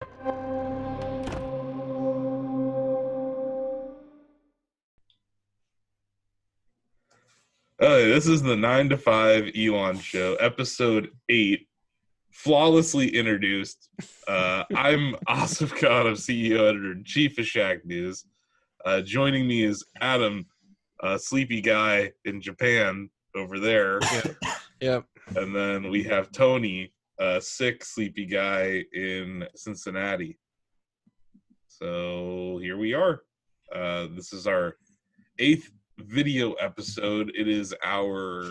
This is the 9 to 5 Elon Show, episode 8, flawlessly introduced. I'm Asif Khan, I'm CEO, editor-in-chief of Shacknews. Joining me is Adam, sleepy guy in Japan over there. Yep. And then we have Tony, sick, sleepy guy in Cincinnati. So here we are. This is our 8th video episode. It is our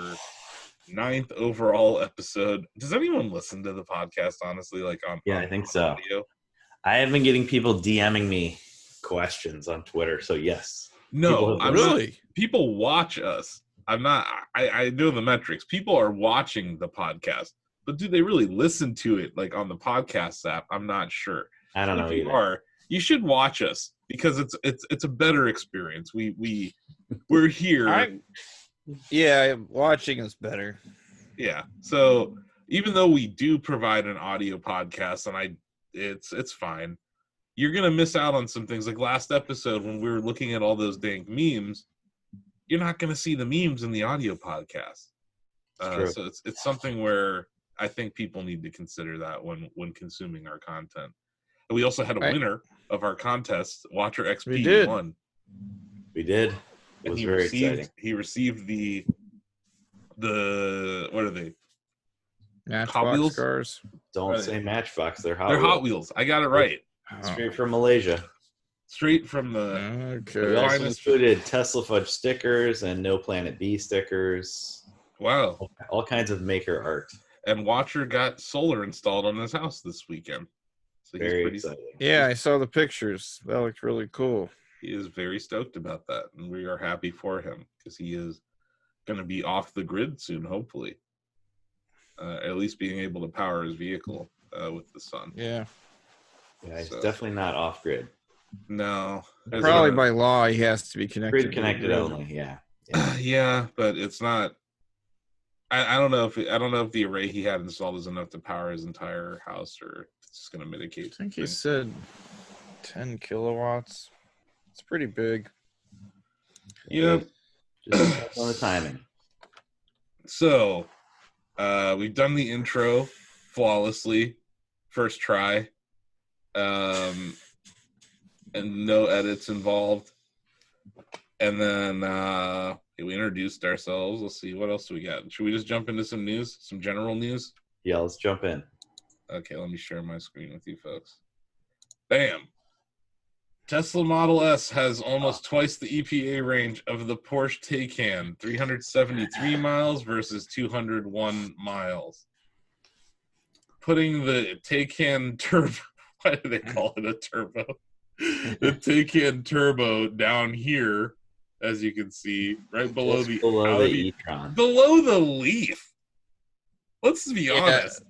9th overall episode. Does anyone listen to the podcast, honestly? I think so. Audio? I have been getting people DMing me questions on Twitter, so yes. No, I'm really. People watch us. I'm not. I know the metrics. People are watching the podcast, but do they really listen to it like on the podcast app? I'm not sure. I don't know. If you are, you should watch us because it's a better experience. We're here. Watching is better. Yeah. So even though we do provide an audio podcast, and it's fine, you're gonna miss out on some things. Like last episode when we were looking at all those dang memes, you're not gonna see the memes in the audio podcast. So it's something where I think people need to consider that when consuming our content. And we also had a winner of our contest, Watcher XP won. We did. It was very exciting. He received the what are they? Matchbox cars. Don't say Matchbox. They're Hot They're Wheels. Hot Wheels. I got it right. Straight from Malaysia. Straight from the. We also included Tesla Fudge stickers and No Planet B stickers. Wow. All kinds of maker art. And Watcher got solar installed on his house this weekend. So very exciting. Yeah, I saw the pictures. That looked really cool. He is very stoked about that, and we are happy for him because he is going to be off the grid soon, hopefully. At least being able to power his vehicle with the sun. Yeah. Yeah, he's definitely not off grid. No. Probably by law he has to be connected. Grid connected only, yeah. Yeah, but it's not. I don't know if the array he had installed is enough to power his entire house, or it's just going to mitigate. I think he said 10 kilowatts. It's pretty big. Yeah. Just on the timing. So, we've done the intro flawlessly, first try, and no edits involved. And then we introduced ourselves. Let's see, what else do we got? Should we just jump into some news, some general news? Yeah, let's jump in. Okay, let me share my screen with you folks. Bam. Tesla Model S has almost twice the EPA range of the Porsche Taycan, 373 miles versus 201 miles. Putting the Taycan Turbo, why do they call it a turbo? The Taycan Turbo down here, as you can see, right below the e-tron. Below the Leaf. Let's be honest.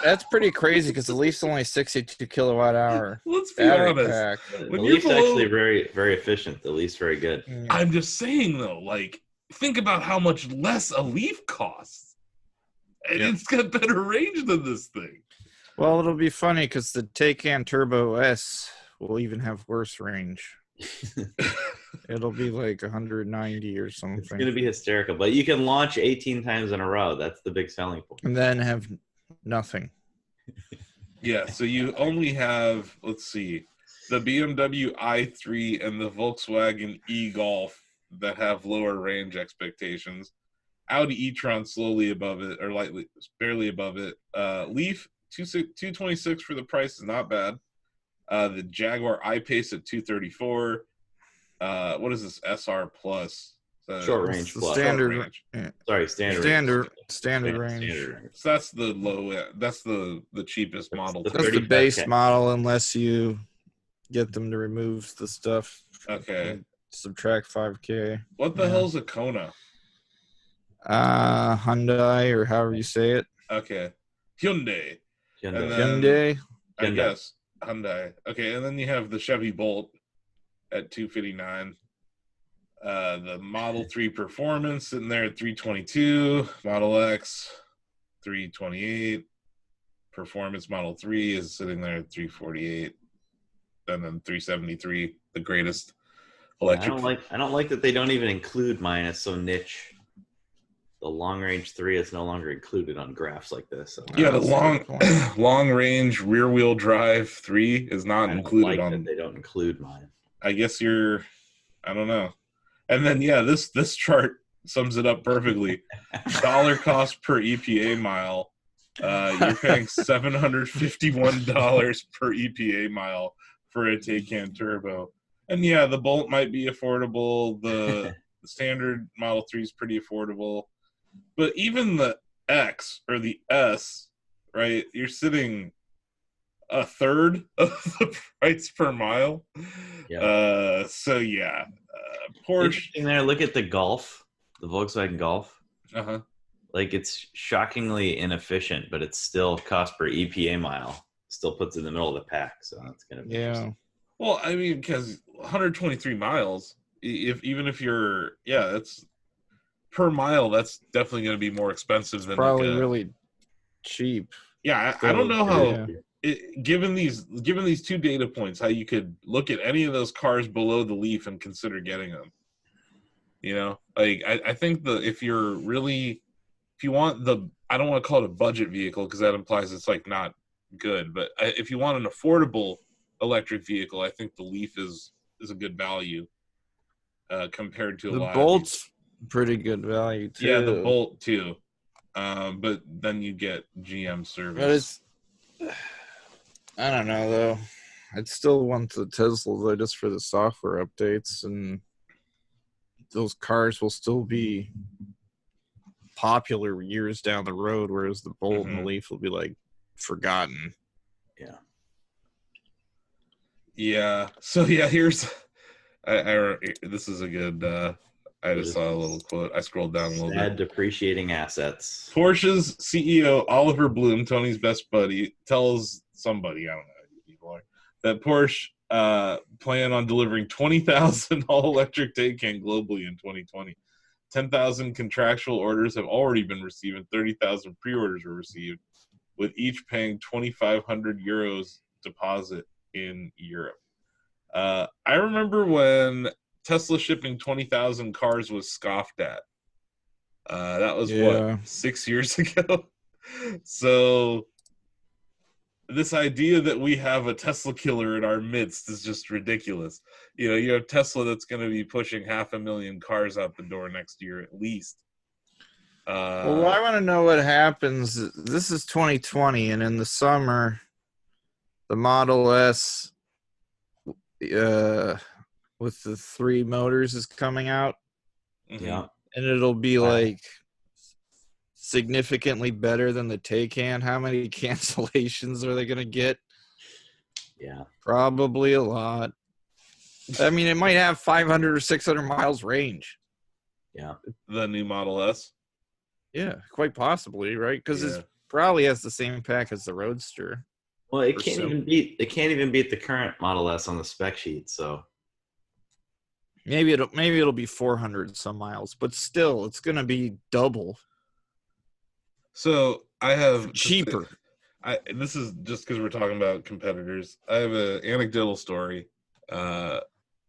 That's pretty crazy because the Leaf's only 62 kilowatt hour. Let's be honest. Pack. The Leaf's actually very, very efficient. The Leaf's very good. I'm just saying though, like, think about how much less a Leaf costs, and it's got better range than this thing. Well, it'll be funny because the Taycan Turbo S will even have worse range. It'll be like 190 or something. It's going to be hysterical, but you can launch 18 times in a row. That's the big selling point. And then have nothing. Yeah, so you only have, let's see, the BMW i3 and the Volkswagen e-Golf that have lower range expectations. Audi e-tron slowly above it, or lightly, barely above it. Leaf 226 for the price is not bad. The Jaguar I-Pace at 234. What is this SR Plus? Short range plus. Standard. Short range. Sorry, standard range. So that's the low end. That's the cheapest model. That's the base model, unless you get them to remove the stuff. Okay. Subtract 5K. What the hell's a Kona? Hyundai, or however you say it. Okay. Hyundai. Hyundai. I guess Hyundai. Okay, and then you have the Chevy Bolt at $259. The Model 3 Performance sitting there at $322. Model X $328. performance Model 3 is sitting there at 348, and then 373, the greatest electric. I don't like that they don't even include mine. It's so niche. The long range 3 is no longer included on graphs like this. So. Yeah, the long range rear wheel drive 3 is not included on. That they don't include mine. I guess I don't know. And then this chart sums it up perfectly. Dollar cost per EPA mile. You're paying $751 per EPA mile for a Taycan Turbo. And yeah, the Bolt might be affordable. The standard Model 3 is pretty affordable. But even the X or the S, right, you're sitting a third of the price per mile. Yeah. Porsche. There, look at the Golf, the Volkswagen Golf. Uh-huh. Like, it's shockingly inefficient, but it's still cost per EPA mile. Still puts it in the middle of the pack, so that's gonna be interesting. Well, I mean, because 123 miles, if you're that's per mile, that's definitely going to be more expensive than probably really cheap. Yeah, I don't know how. Given these 2 data points, how you could look at any of those cars below the Leaf and consider getting them. You know, like I think if you want I don't want to call it a budget vehicle because that implies it's like not good, but if you want an affordable electric vehicle, I think the Leaf is a good value compared to a lot. The Bolt's pretty good value too. Yeah, the Bolt too, but then you get GM service. But I don't know though. I'd still want the Tesla though, just for the software updates, and those cars will still be popular years down the road, whereas the Bolt and the Leaf will be like forgotten. Yeah. So here's this is a good I just saw a little quote. I scrolled down a little bit. Depreciating assets. Porsche's CEO Oliver Bloom, Tony's best buddy, tells somebody, I don't know who people are, that Porsche plan on delivering 20,000 all-electric Taycan globally in 2020. 10,000 contractual orders have already been received, and 30,000 pre-orders were received, with each paying 2,500 euros deposit in Europe. I remember when Tesla shipping 20,000 cars was scoffed at. That was what, 6 years ago? So this idea that we have a Tesla killer in our midst is just ridiculous. You know, you have Tesla that's going to be pushing 500,000 cars out the door next year at least. Well, I want to know what happens. This is 2020, and in the summer, the Model S with the 3 motors is coming out. Yeah. And it'll be like significantly better than the Taycan. How many cancellations are they going to get? Yeah. Probably a lot. I mean, it might have 500 or 600 miles range. Yeah. The new Model S? Yeah, quite possibly, right? Because it probably has the same pack as the Roadster. Well, it can't even beat the current Model S on the spec sheet, so maybe it'll be 400 some miles, but still it's going to be double. So I have cheaper. This is just because we're talking about competitors. I have an anecdotal story. I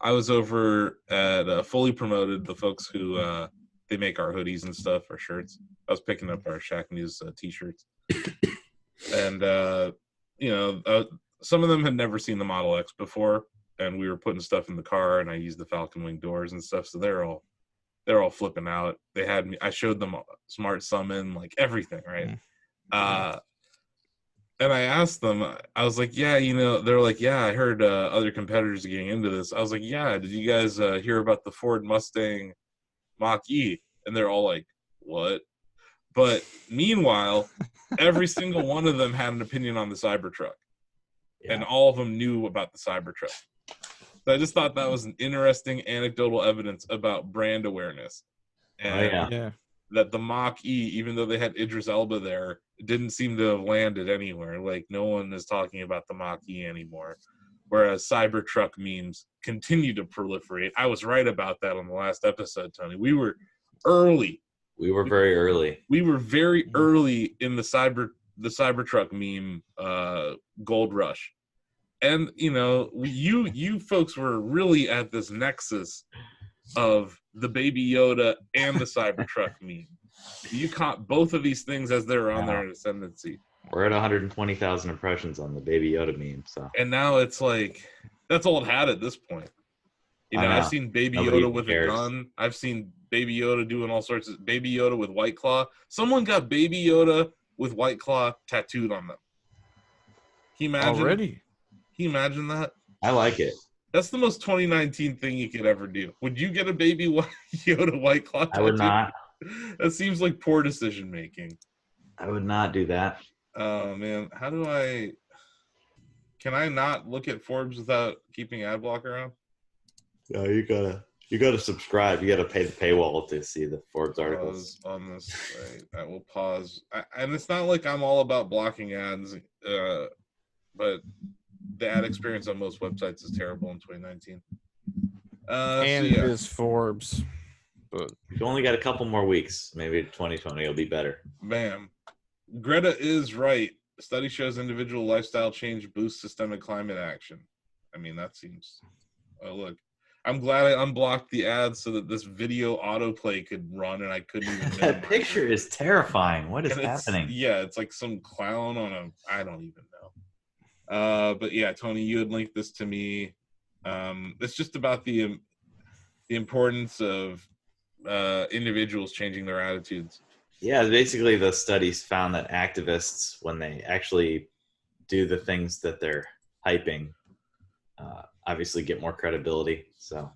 was over at Fully Promoted, the folks who they make our hoodies and stuff, our shirts. I was picking up our Shacknews t-shirts, and some of them had never seen the Model X before, and we were putting stuff in the car, and I used the Falcon Wing doors and stuff, so they're all flipping out. They had me. I showed them Smart Summon, like everything, right? And I asked them, I was like, yeah, they're like, yeah, I heard other competitors are getting into this. I was like, yeah, did you guys hear about the Ford Mustang Mach-E? And they're all like, what? But meanwhile, every single one of them had an opinion on the Cybertruck. Yeah. And all of them knew about the Cybertruck. So I just thought that was an interesting anecdotal evidence about brand awareness. And that the Mach-E, even though they had Idris Elba there, didn't seem to have landed anywhere. Like, no one is talking about the Mach-E anymore. Whereas Cybertruck memes continue to proliferate. I was right about that on the last episode, Tony. We were early. We were very early. We were very early in the the Cybertruck meme, Gold Rush. And, you know, you folks were really at this nexus of the Baby Yoda and the Cybertruck meme. You caught both of these things as they were on their ascendancy. We're at 120,000 impressions on the Baby Yoda meme. So, and now it's like, that's all it had at this point. You know, I've seen Baby Nobody Yoda with cares. a gun. I've seen Baby Yoda doing all sorts of Baby Yoda with White Claw. Someone got Baby Yoda with White Claw tattooed on them. Can you imagine? Already? Can you imagine that? I like it. That's the most 2019 thing you could ever do. Would you get a Baby Yoda White Claw tattoo? I would not. That seems like poor decision making. I would not do that. Oh man, how do I? Can I not look at Forbes without keeping ad blocker on? No, you gotta subscribe. You gotta pay the paywall to see the Forbes articles. Pause on this. Right, I will pause. And it's not like I'm all about blocking ads, but the ad experience on most websites is terrible in 2019. And it is Forbes. But You only got a couple more weeks. Maybe 2020 will be better. Bam. Greta is right. The study shows individual lifestyle change boosts systemic climate action. I mean, that seems... Oh, look. I'm glad I unblocked the ads so that this video autoplay could run and I couldn't even... That picture is terrifying. What is And happening? Yeah, it's like some clown on a... I don't even know. But yeah, Tony, you had linked this to me. It's just about the importance of individuals changing their attitudes. Yeah, basically the studies found that activists, when they actually do the things that they're hyping, obviously get more credibility. So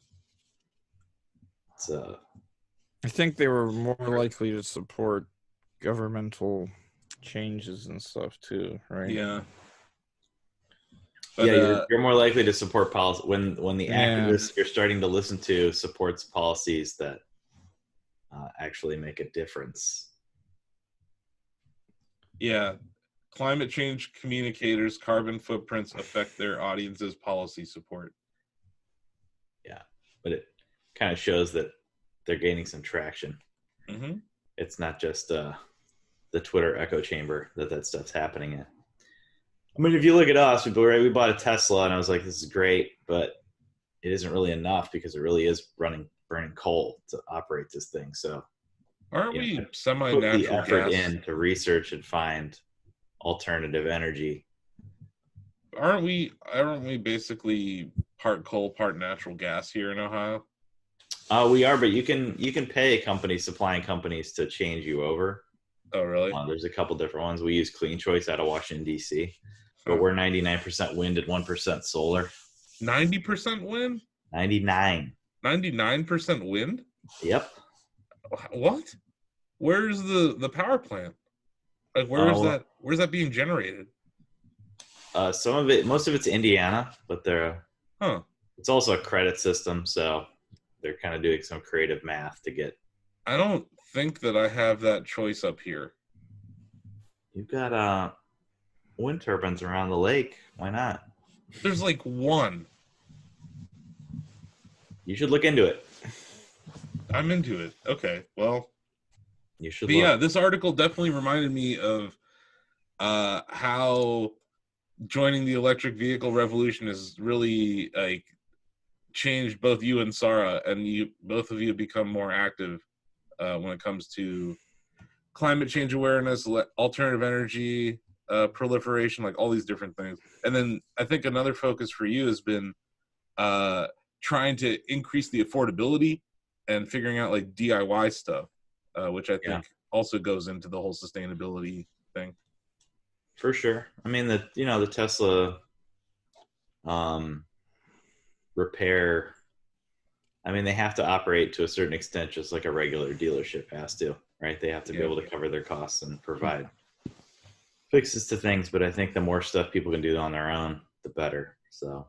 it's I think they were more likely to support governmental changes and stuff too, right? Yeah. But, you're more likely to support policy when the activists you're starting to listen to supports policies that actually make a difference. Yeah. Climate change communicators' carbon footprints affect their audience's policy support. Yeah, but it kind of shows that they're gaining some traction. Mm-hmm. It's not just the Twitter echo chamber that stuff's happening in. I mean, if you look at us, we bought a Tesla, and I was like, this is great, but it isn't really enough because it really is burning coal to operate this thing. So aren't we put semi-natural the effort gas? in to research and find alternative energy. Aren't we basically part coal, part natural gas here in Ohio? We are, but you can pay companies, supplying companies, to change you over. Oh, really? There's a couple different ones. We use Clean Choice out of Washington, D.C., but we're 99% wind and 1% solar. 90% wind? 99. 99% wind? Yep. What? Where's the power plant? Like, where's that being generated? Most of it's Indiana, but it's also a credit system, so they're kind of doing some creative math to get. I don't think that I have that choice up here. You've got wind turbines around the lake. Why not? There's like one. You should look into it. I'm into it. Okay, well. You should. But yeah, this article definitely reminded me of how joining the electric vehicle revolution has really like changed both you and Sarah, and both of you become more active when it comes to climate change awareness, alternative energy proliferation, like all these different things. And then I think another focus for you has been trying to increase the affordability and figuring out like DIY stuff, which I think also goes into the whole sustainability thing. For sure. I mean, the Tesla repair, I mean, they have to operate to a certain extent, just like a regular dealership has to, right? They have to be able to cover their costs and provide fixes to things. But I think the more stuff people can do on their own, the better. So,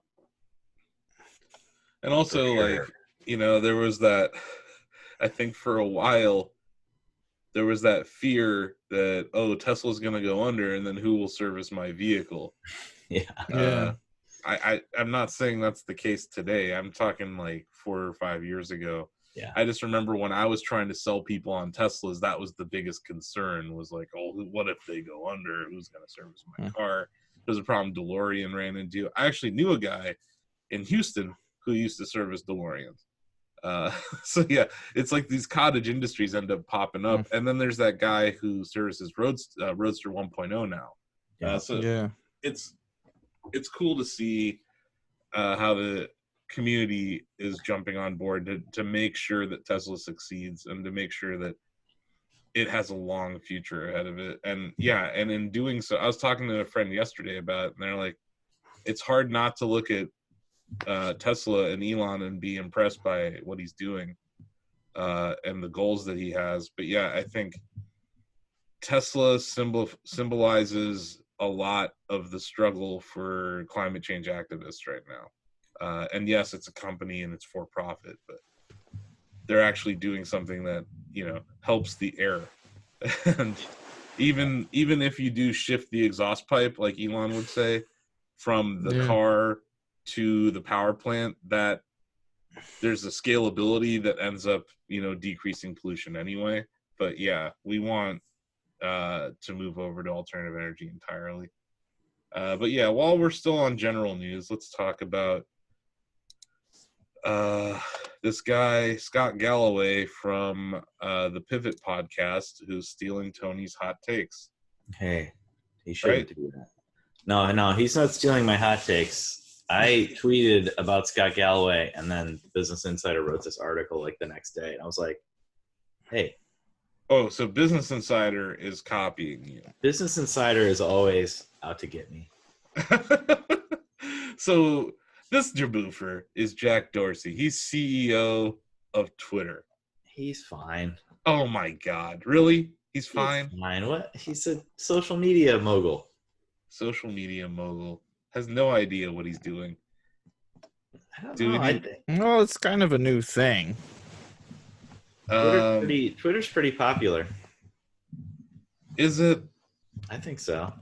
and also like, there was that, I think for a while, there was that fear that, Tesla's going to go under, and then who will service my vehicle? Yeah. I'm not saying that's the case today. I'm talking like 4 or 5 years ago. Yeah. I just remember when I was trying to sell people on Teslas, that was the biggest concern, was like, oh, what if they go under? Who's going to service my car? There's a problem DeLorean ran into. I actually knew a guy in Houston who used to service DeLoreans. So yeah, it's like these cottage industries end up popping up. And then there's that guy who services Roadster 1.0 now. So yeah. it's cool to see how the community is jumping on board to make sure that Tesla succeeds and to make sure that it has a long future ahead of it. And yeah, and in doing so, I was talking to a friend yesterday about it, and they're like, it's hard not to look at Tesla and Elon and be impressed by what he's doing and the goals that he has. But yeah, I think Tesla symbolizes a lot of the struggle for climate change activists right now. And yes, it's a company and it's for profit, but they're actually doing something that, you know, helps the air. And even if you do shift the exhaust pipe, like Elon would say, from the car to the power plant, that there's a scalability that ends up, you know, decreasing pollution anyway. But yeah, we want to move over to alternative energy entirely. But yeah, while we're still on general news, let's talk about this guy, Scott Galloway from the Pivot podcast, who's stealing Tony's hot takes. Hey, he shouldn't do that. No, he's not stealing my hot takes. I tweeted about Scott Galloway, and then Business Insider wrote this article like the next day, and I was like, hey. Oh, so Business Insider is copying you. Business Insider is always out to get me. So this jaboofer is Jack Dorsey. He's CEO of Twitter. He's fine. Oh my God. Really? He's fine? He's fine. What? He's a social media mogul. Social media mogul. Has no idea what he's doing. I don't know. Well, it's kind of a new thing. Twitter's pretty popular. Is it? I think so.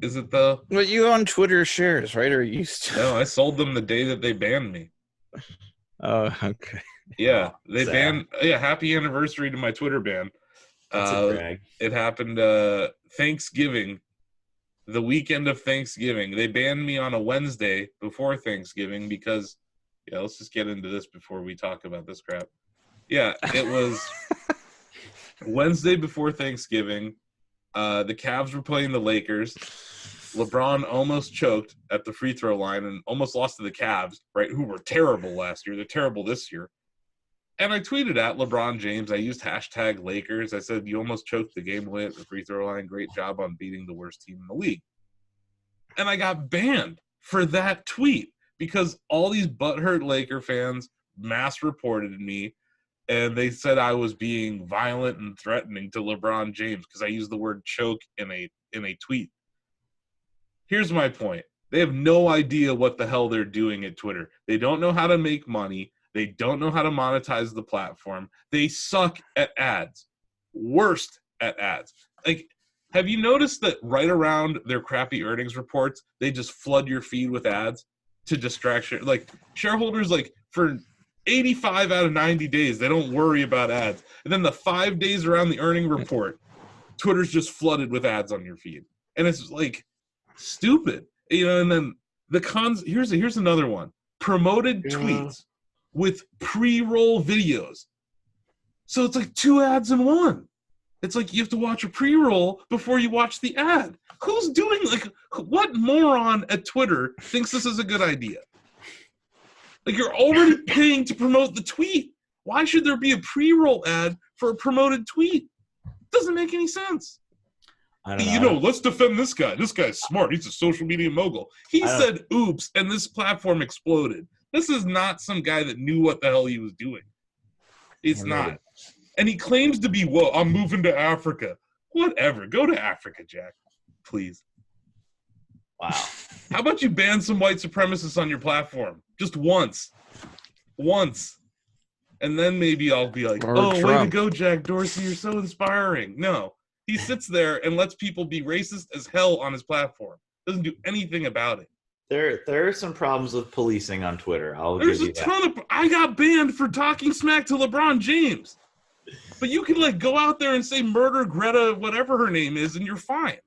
Is it though? But you own Twitter shares, right? Or you still? No, I sold them the day that they banned me. Oh, okay. Yeah, they banned. Yeah, happy anniversary to my Twitter ban. That's a drag. It happened Thanksgiving, the weekend of Thanksgiving. They banned me on a Wednesday before Thanksgiving because, yeah, let's just get into this before we talk about this crap. Yeah, it was Wednesday before Thanksgiving. The Cavs were playing the Lakers. LeBron almost choked at the free throw line and almost lost to the Cavs, right, who were terrible last year. They're terrible this year. And I tweeted at LeBron James. I used hashtag Lakers. I said, you almost choked the game away at the free throw line. Great job on beating the worst team in the league. And I got banned for that tweet because all these butthurt Laker fans mass reported me, and they said I was being violent and threatening to LeBron James because I used the word choke in a tweet. Here's my point. They have no idea what the hell they're doing at Twitter. They don't know how to make money. They don't know how to monetize the platform. They suck at ads. Worst at ads. Like, have you noticed that right around their crappy earnings reports, they just flood your feed with ads to distract like shareholders, like for 85 out of 90 days, they don't worry about ads. And then the 5 days around the earning report, Twitter's just flooded with ads on your feed. And it's like stupid. You know, and then the cons, here's another one. Promoted tweets with pre-roll videos. So it's like 2 ads in one. It's like you have to watch a pre-roll before you watch the ad. Who's doing, like, what moron at Twitter thinks this is a good idea? Like, you're already paying to promote the tweet. Why should there be a pre-roll ad for a promoted tweet? Doesn't make any sense. I don't know. You know, let's defend this guy. This guy's smart. He's a social media mogul. He said, oops, and this platform exploded. This is not some guy that knew what the hell he was doing. It's not. And he claims to be, well, I'm moving to Africa. Whatever. Go to Africa, Jack. Please. Wow. How about you ban some white supremacists on your platform? Just once. Once. And then maybe I'll be like, or oh, Trump. way to go, Jack Dorsey. You're so inspiring. No. He sits there and lets people be racist as hell on his platform. Doesn't do anything about it. there are some problems with policing on Twitter. I'll There's give a you that. ton of. I got banned for talking smack to LeBron James, but you can like go out there and say murder Greta, whatever her name is, and you're fine.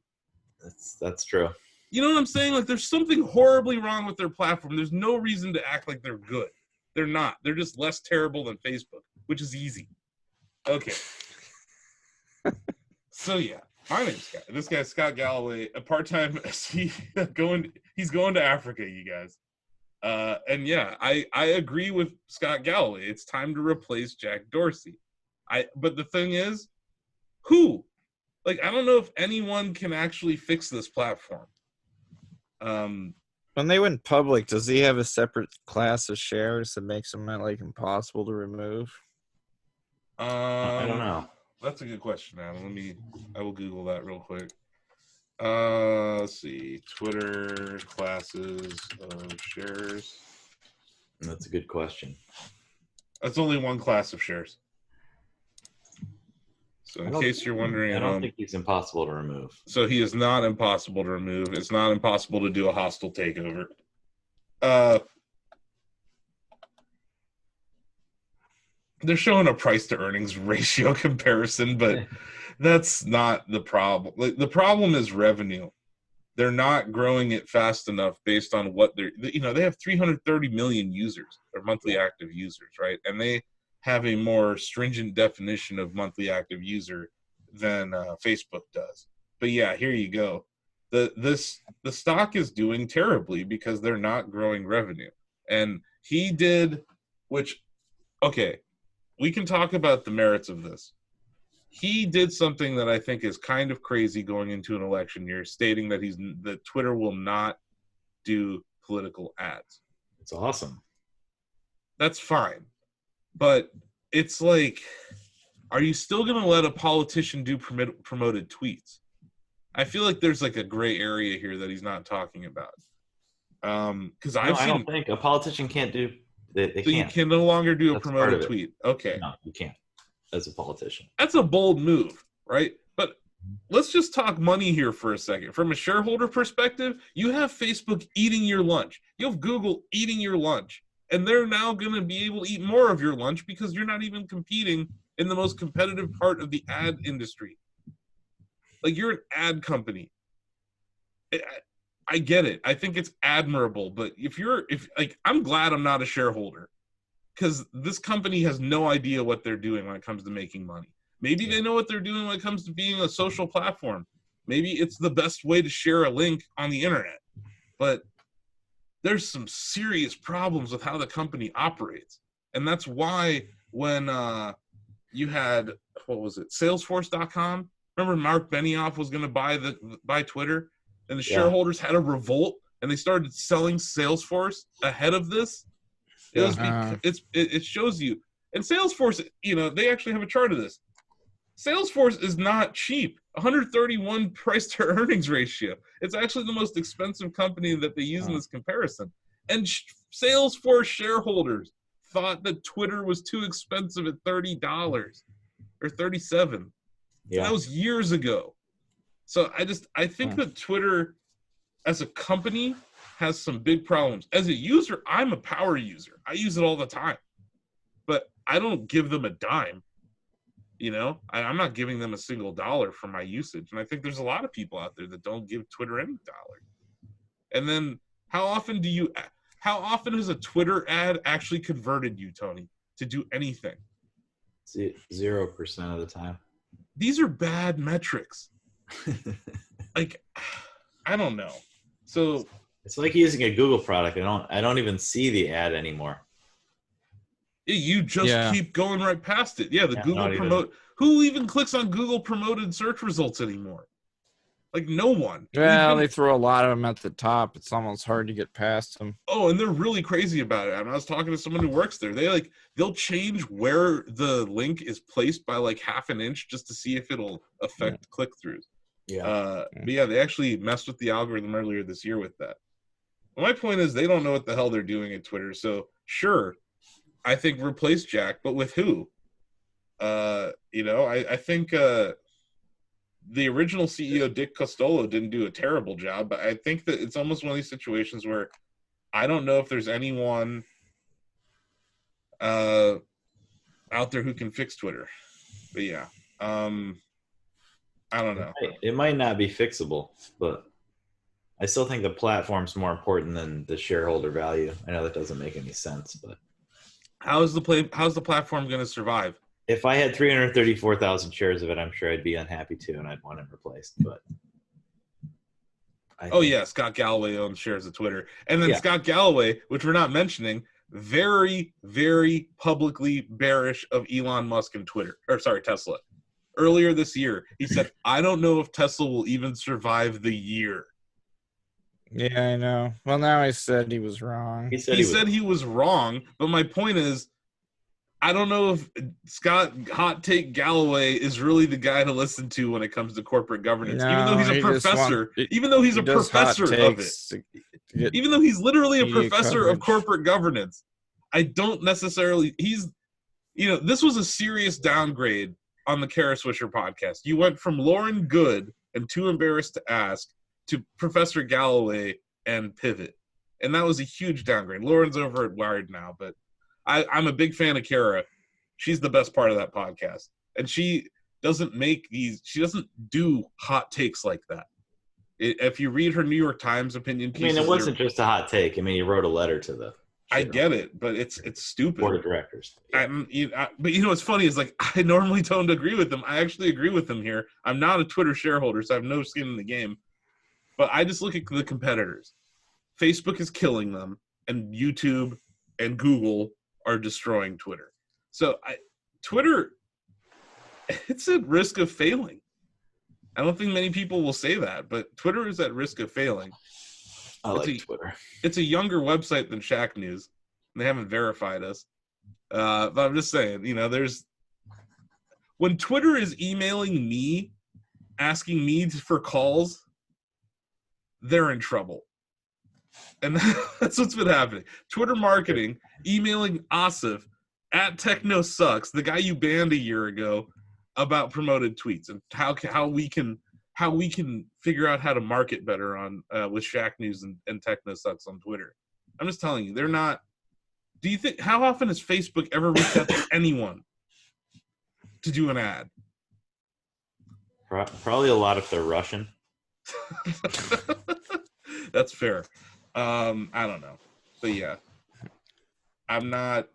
That's true. You know what I'm saying? Like, there's something horribly wrong with their platform. There's no reason to act like they're good. They're not. They're just less terrible than Facebook, which is easy. Okay. So yeah, my name's Scott. This guy's Scott Galloway, a part-time. He's going to Africa, you guys. And yeah, I agree with Scott Galloway. It's time to replace Jack Dorsey. But the thing is, who? Like, I don't know if anyone can actually fix this platform. When they went public, does he have a separate class of shares that makes them like impossible to remove? I don't know. That's a good question, Adam. I will Google that real quick. Let's see. Twitter classes of shares. That's a good question. That's only one class of shares. So in case you're wondering, I don't think he's impossible to remove. So he is not impossible to remove. It's not impossible to do a hostile takeover. They're showing a price to earnings ratio comparison, but that's not the problem. Like, the problem is revenue. They're not growing it fast enough based on what they have 330 million users or monthly active users, right? And they have a more stringent definition of monthly active user than Facebook does. But yeah, here you go. The stock is doing terribly because they're not growing revenue. And he did, okay, we can talk about the merits of this. He did something that I think is kind of crazy going into an election year, stating that Twitter will not do political ads. It's awesome. That's fine. But it's like, are you still going to let a politician do promoted tweets? I feel like there's like a gray area here that he's not talking about. Because I don't think a politician can't do. They so can't. You can no longer do a promoted tweet. Okay. No, you can't. As a politician. That's a bold move, right? But let's just talk money here for a second. From a shareholder perspective, you have Facebook eating your lunch. You have Google eating your lunch. And they're now going to be able to eat more of your lunch because you're not even competing in the most competitive part of the ad industry. Like, you're an ad company. I get it. I think it's admirable. But I'm glad I'm not a shareholder, because this company has no idea what they're doing when it comes to making money. Maybe they know what they're doing when it comes to being a social platform. Maybe it's the best way to share a link on the internet. But there's some serious problems with how the company operates. And that's why when you had, Salesforce.com, remember Mark Benioff was going to buy Twitter, and the shareholders had a revolt, and they started selling Salesforce ahead of this? It shows you. And Salesforce, they actually have a chart of this. Salesforce is not cheap. 131 price to earnings ratio. It's actually the most expensive company that they use in this comparison. And Salesforce shareholders thought that Twitter was too expensive at $30 or $37. Yeah. That was years ago. So I think that Twitter as a company has some big problems. As a user, I'm a power user. I use it all the time. But I don't give them a dime. I'm not giving them a single dollar for my usage. And I think there's a lot of people out there that don't give Twitter any dollar. And then how often has a Twitter ad actually converted you, Tony, to do anything? 0% of the time. These are bad metrics. Like, I don't know. So it's like using a Google product. I don't even see the ad anymore. You just keep going right past it. Yeah, Google promote. Who even clicks on Google promoted search results anymore? Like, no one. Well, they throw a lot of them at the top. It's almost hard to get past them. Oh, and they're really crazy about it. I was talking to someone who works there. They'll change where the link is placed by like half an inch just to see if it'll affect click-throughs. Yeah. But yeah, they actually messed with the algorithm earlier this year with that. My point is, they don't know what the hell they're doing at Twitter. So sure, I think replace Jack, but with who? I think the original CEO, Dick Costolo, didn't do a terrible job, but I think that it's almost one of these situations where I don't know if there's anyone out there who can fix Twitter. But yeah, I don't know. It might not be fixable, but I still think the platform's more important than the shareholder value. I know that doesn't make any sense, but How's the platform going to survive? if I had 334,000 shares of it, I'm sure I'd be unhappy too, and I'd want it replaced. But Scott Galloway owns shares of Twitter, and then Scott Galloway, which we're not mentioning, very, very publicly bearish of Elon Musk and Tesla. Earlier this year, he said, "I don't know if Tesla will even survive the year." Yeah, I know. Well, now I said he was wrong. He said he was wrong, but my point is, I don't know if Scott Hot Take Galloway is really the guy to listen to when it comes to corporate governance. No, even though he's a professor, even though he's a professor of it, even though he's literally a professor of corporate governance, I don't necessarily. This was a serious downgrade on the Kara Swisher podcast. You went from Lauren Good and Too Embarrassed to Ask to Professor Galloway and Pivot, and that was a huge downgrade. Lauren's over at Wired now, but I'm a big fan of Kara. She's the best part of that podcast. And she doesn't do hot takes like that. If you read her New York Times opinion pieces... it wasn't just a hot take. You wrote a letter to the... I get it, but it's stupid. Board of directors. But what's funny is, I normally don't agree with them. I actually agree with them here. I'm not a Twitter shareholder, so I have no skin in the game. But I just look at the competitors. Facebook is killing them, and YouTube and Google are destroying Twitter. So Twitter, it's at risk of failing. I don't think many people will say that, but Twitter is at risk of failing. I like Twitter. It's a younger website than Shacknews. They haven't verified us. But I'm just saying, when Twitter is emailing me, asking me for calls, they're in trouble. And that's what's been happening. Twitter marketing, emailing Asif at Techno Sucks, the guy you banned a year ago, about promoted tweets and how we can figure out how to market better on with Shacknews and Techno Sucks on Twitter. I'm just telling you, they're not. Do you think how often has Facebook ever reached out to anyone to do an ad? Probably a lot if they're Russian. That's fair. I don't know, but yeah, I'm not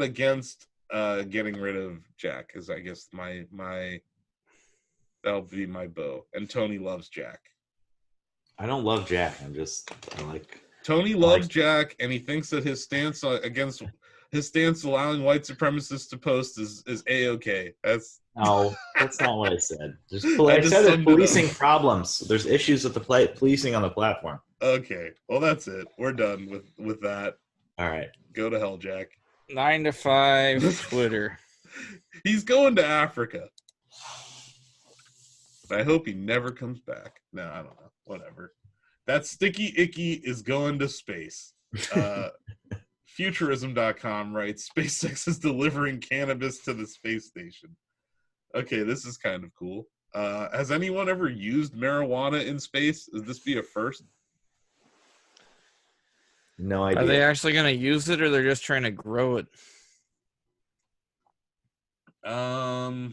against getting rid of Jack, is I guess my that'll be my bow. And Tony loves Jack. I don't love Jack. Tony loves Jack, and he thinks that his stance allowing white supremacists to post is A-okay. That's not what I said. I said there's policing problems. There's issues with the policing on the platform. Okay, well that's it. We're done with that. All right, go to hell, Jack. 9 to 5 Twitter. He's going to Africa. I hope he never comes back. No, I don't know. Whatever. That sticky icky is going to space. Futurism.com writes, SpaceX is delivering cannabis to the space station. Okay, this is kind of cool. Has anyone ever used marijuana in space? Would this be a first? No idea. Are they actually going to use it, or they're just trying to grow it? Yeah,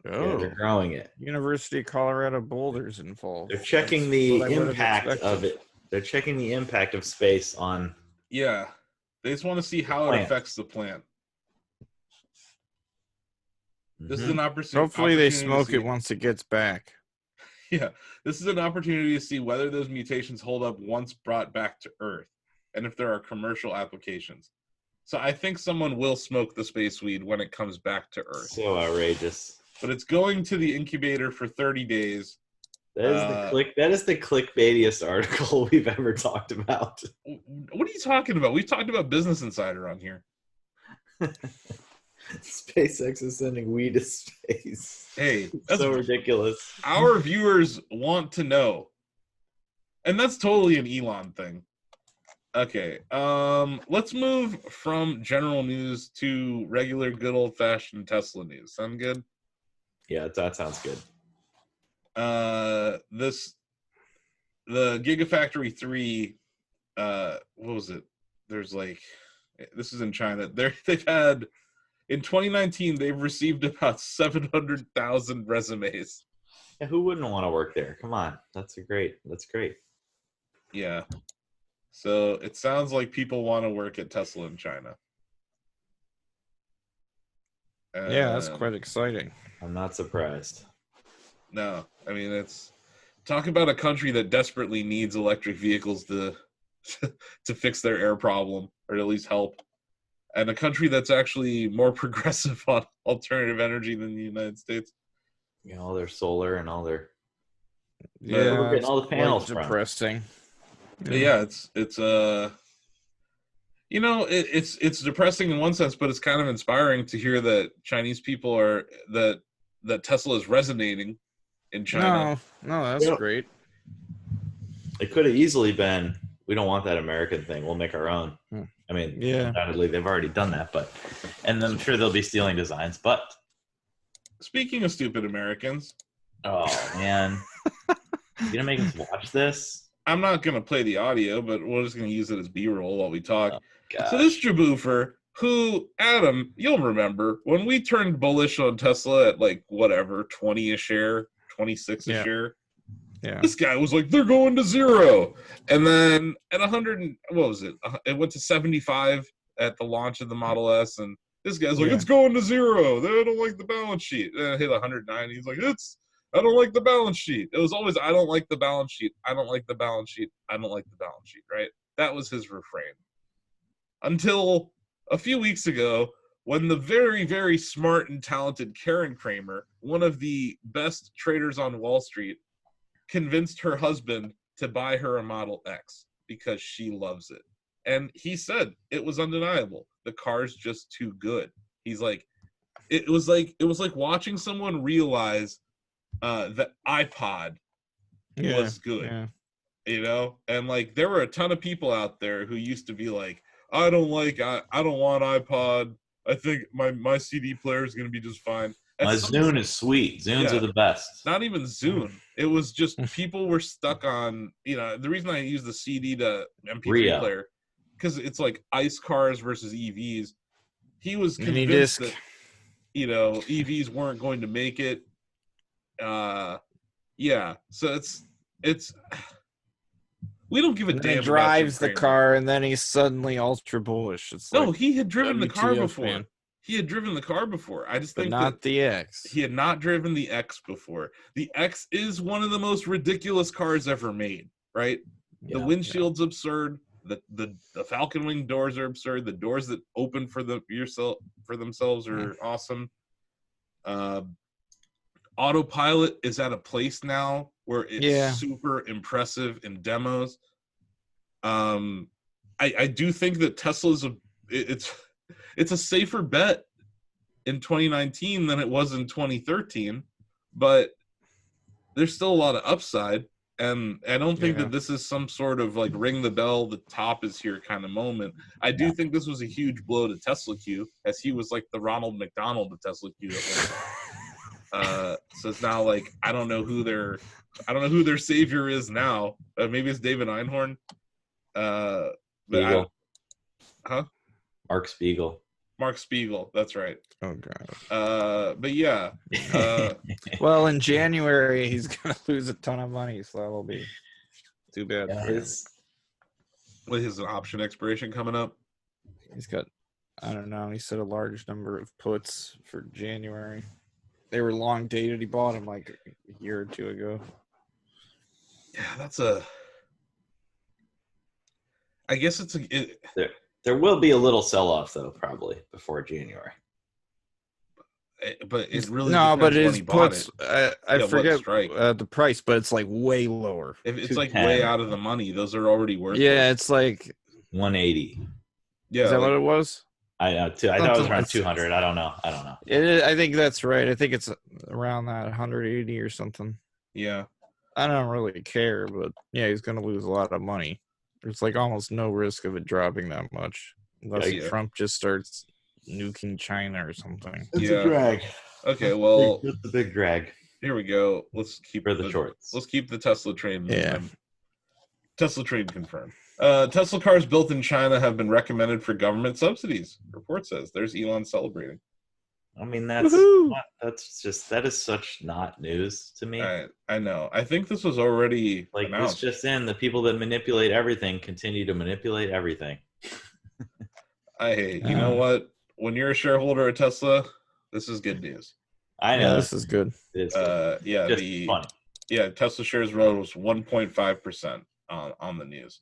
they're growing it. University of Colorado Boulder's involved. They're checking the impact of it. They're checking the impact of space on. Yeah, they just want to see how it affects the plant. This is an opportunity. Hopefully, they smoke it once it gets back. Yeah, this is an opportunity to see whether those mutations hold up once brought back to Earth, and if there are commercial applications. So I think someone will smoke the space weed when it comes back to Earth. So outrageous. But it's going to the incubator for 30 days. That is the clickbaitiest article we've ever talked about. What are you talking about? We've talked about Business Insider on here. SpaceX is sending weed to space. Hey, that's so ridiculous. Our viewers want to know. And that's totally an Elon thing. Okay, let's move from general news to regular good old-fashioned Tesla news. Sound good? Yeah, that sounds good. the Gigafactory 3, what was it? There's like, this is in China. They've had, in 2019, they've received about 700,000 resumes. Yeah, who wouldn't want to work there? Come on, that's great. Yeah. So it sounds like people want to work at Tesla in China. Yeah, that's quite exciting. I'm not surprised. No, I mean, it's talk about a country that desperately needs electric vehicles to fix their air problem, or at least help, and a country that's actually more progressive on alternative energy than the United States. You know, all their solar and all their Yeah, we're getting all the panels quite from. depressing. But yeah, it's you know, it's depressing in one sense, but it's kind of inspiring to hear that Chinese people are that Tesla is resonating in China. No, that's great. It could have easily been, we don't want that American thing, we'll make our own. I mean, Yeah, undoubtedly they've already done that, and I'm sure they'll be stealing designs. But Speaking of stupid Americans, oh man, you gonna make us watch this? I'm not gonna play the audio, but we're just gonna use it as B-roll while we talk. Oh, so this jaboofer, who, Adam, you'll remember when we turned bullish on Tesla at like whatever 20 a share, 26 a share. Yeah. This guy was like, they're going to zero, and then at 100, what was it? It went to 75 at the launch of the Model S, and this guy's like, it's going to zero. They don't like the balance sheet. And it hit 109. He's like, I don't like the balance sheet. It was always, I don't like the balance sheet. I don't like the balance sheet. I don't like the balance sheet, right? That was his refrain. Until a few weeks ago, when the very, very smart and talented Karen Cramer, one of the best traders on Wall Street, convinced her husband to buy her a Model X because she loves it. And he said it was undeniable. The car's just too good. He's like, it was like watching someone realize that iPod was good. Yeah. You know? And like there were a ton of people out there who used to be like, I don't want iPod. I think my CD player is gonna be just fine. My Zune is sweet. Zunes are the best. Not even Zune. It was just people were stuck on, you know, the reason I use the CD to MP3 player, because it's like ICE cars versus EVs. He was convinced that, you know, EVs weren't going to make it. Yeah. So it's we don't give a damn. He drives the car and then he's suddenly ultra bullish. It's no, like he had driven the car before. Man. He had driven the car before. I just think not the X. He had not driven the X before. The X is one of the most ridiculous cars ever made, right? The windshield's absurd. The Falcon Wing doors are absurd. The doors that open for themselves are awesome. Autopilot is at a place now where it's super impressive in demos. I do think that Tesla's it's a safer bet in 2019 than it was in 2013, but there's still a lot of upside, and I don't think that this is some sort of like ring the bell, the top is here kind of moment. I do think this was a huge blow to Tesla Q, as he was like the Ronald McDonald of Tesla Q. So it's now like I don't know who their savior is now. Maybe it's David Einhorn. Mark Spiegel. Mark Spiegel, that's right. Oh god. But yeah. Well, in January he's gonna lose a ton of money, so that'll be too bad. With his option expiration coming up. He's got, I don't know, he said a large number of puts for January. They were long dated. He bought them like a year or two ago. Yeah, I guess it's There will be a little sell-off, though, probably, before January. But it really but his puts, I forget the price, but it's like way lower. If it's like way out of the money, those are already worth it. Yeah, it's like 180. Yeah, is that what it was? I know too. I thought it was around 200. I don't know. I think that's right. I think it's around that 180 or something. Yeah. I don't really care, but yeah, he's going to lose a lot of money. There's like almost no risk of it dropping that much unless Trump just starts nuking China or something. It's a drag. Okay, well, it's a big drag. Here we go. Let's keep For the shorts. Let's keep the Tesla train moving. Yeah. Tesla train confirmed. Tesla cars built in China have been recommended for government subsidies. Report says. There's Elon celebrating. I mean, that is such not news to me. I know. I think this was already Like announced. this just in, the people that manipulate everything continue to manipulate everything. You know what? When you're a shareholder at Tesla, this is good news. I know. Yeah, this is good. It is good. Yeah, Just funny. Yeah, Tesla shares rose 1.5% on the news.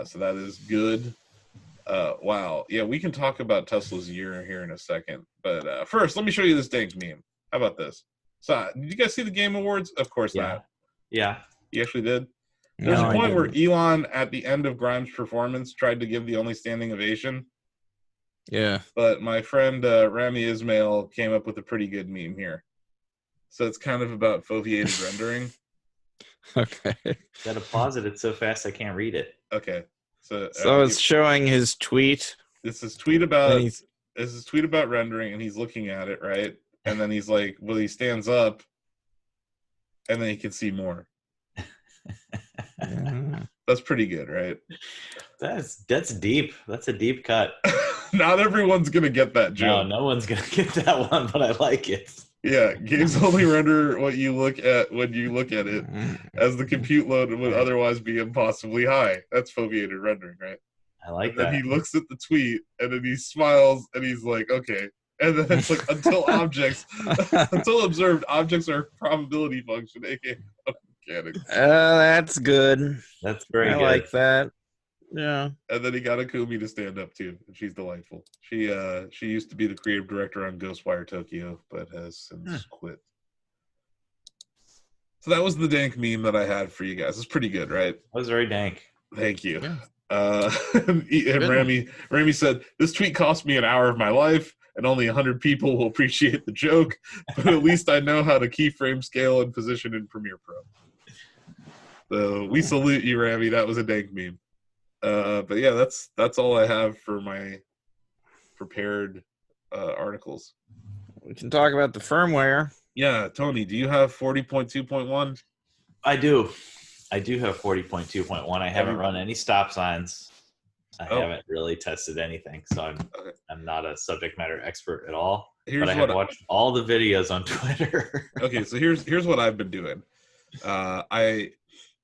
So that is good. Wow. Yeah, we can talk about Tesla's year here in a second. But first, let me show you this dank meme. How about this? So, did you guys see the Game Awards? Of course not. Yeah. You actually did? There's a point where Elon, at the end of Grimes' performance, tried to give the only standing ovation. Yeah. But my friend Rami Ismail came up with a pretty good meme here. So it's kind of about foveated rendering. Okay. Gotta pause it. It's so fast I can't read it. Okay. So it's showing his tweet. This is tweet about rendering, and he's looking at it, right? And then he's like, well, he stands up, and then he can see more. Yeah. That's pretty good, right? That's deep. That's a deep cut. Not everyone's gonna get that joke. No one's gonna get that one, but I like it. Yeah, games only render what you look at when you look at it, as the compute load would otherwise be impossibly high. That's foveated rendering, right? I like and that. then he looks at the tweet, and then he smiles, and he's like, okay. And then it's like, until observed objects are a probability function, aka mechanics. That's good. That's very good. I like that. Yeah. And then he got Akumi to stand up too, and she's delightful. She used to be the creative director on Ghostwire Tokyo, but has since quit. So that was the dank meme that I had for you guys. It's pretty good, right? That was very dank. Thank you. Yeah. And Rami said, "This tweet cost me an hour of my life, and only 100 people will appreciate the joke. But at least I know how to keyframe, scale, and position in Premiere Pro." So we salute you, Rami. That was a dank meme. But yeah, that's all I have for my prepared articles. We can talk about the firmware. Yeah, Tony, do you have 40.2.1? I do have 40.2.1. I haven't run any stop signs. I haven't really tested anything, so I'm not a subject matter expert at all. But I have watched all the videos on Twitter. Okay, so here's what I've been doing. I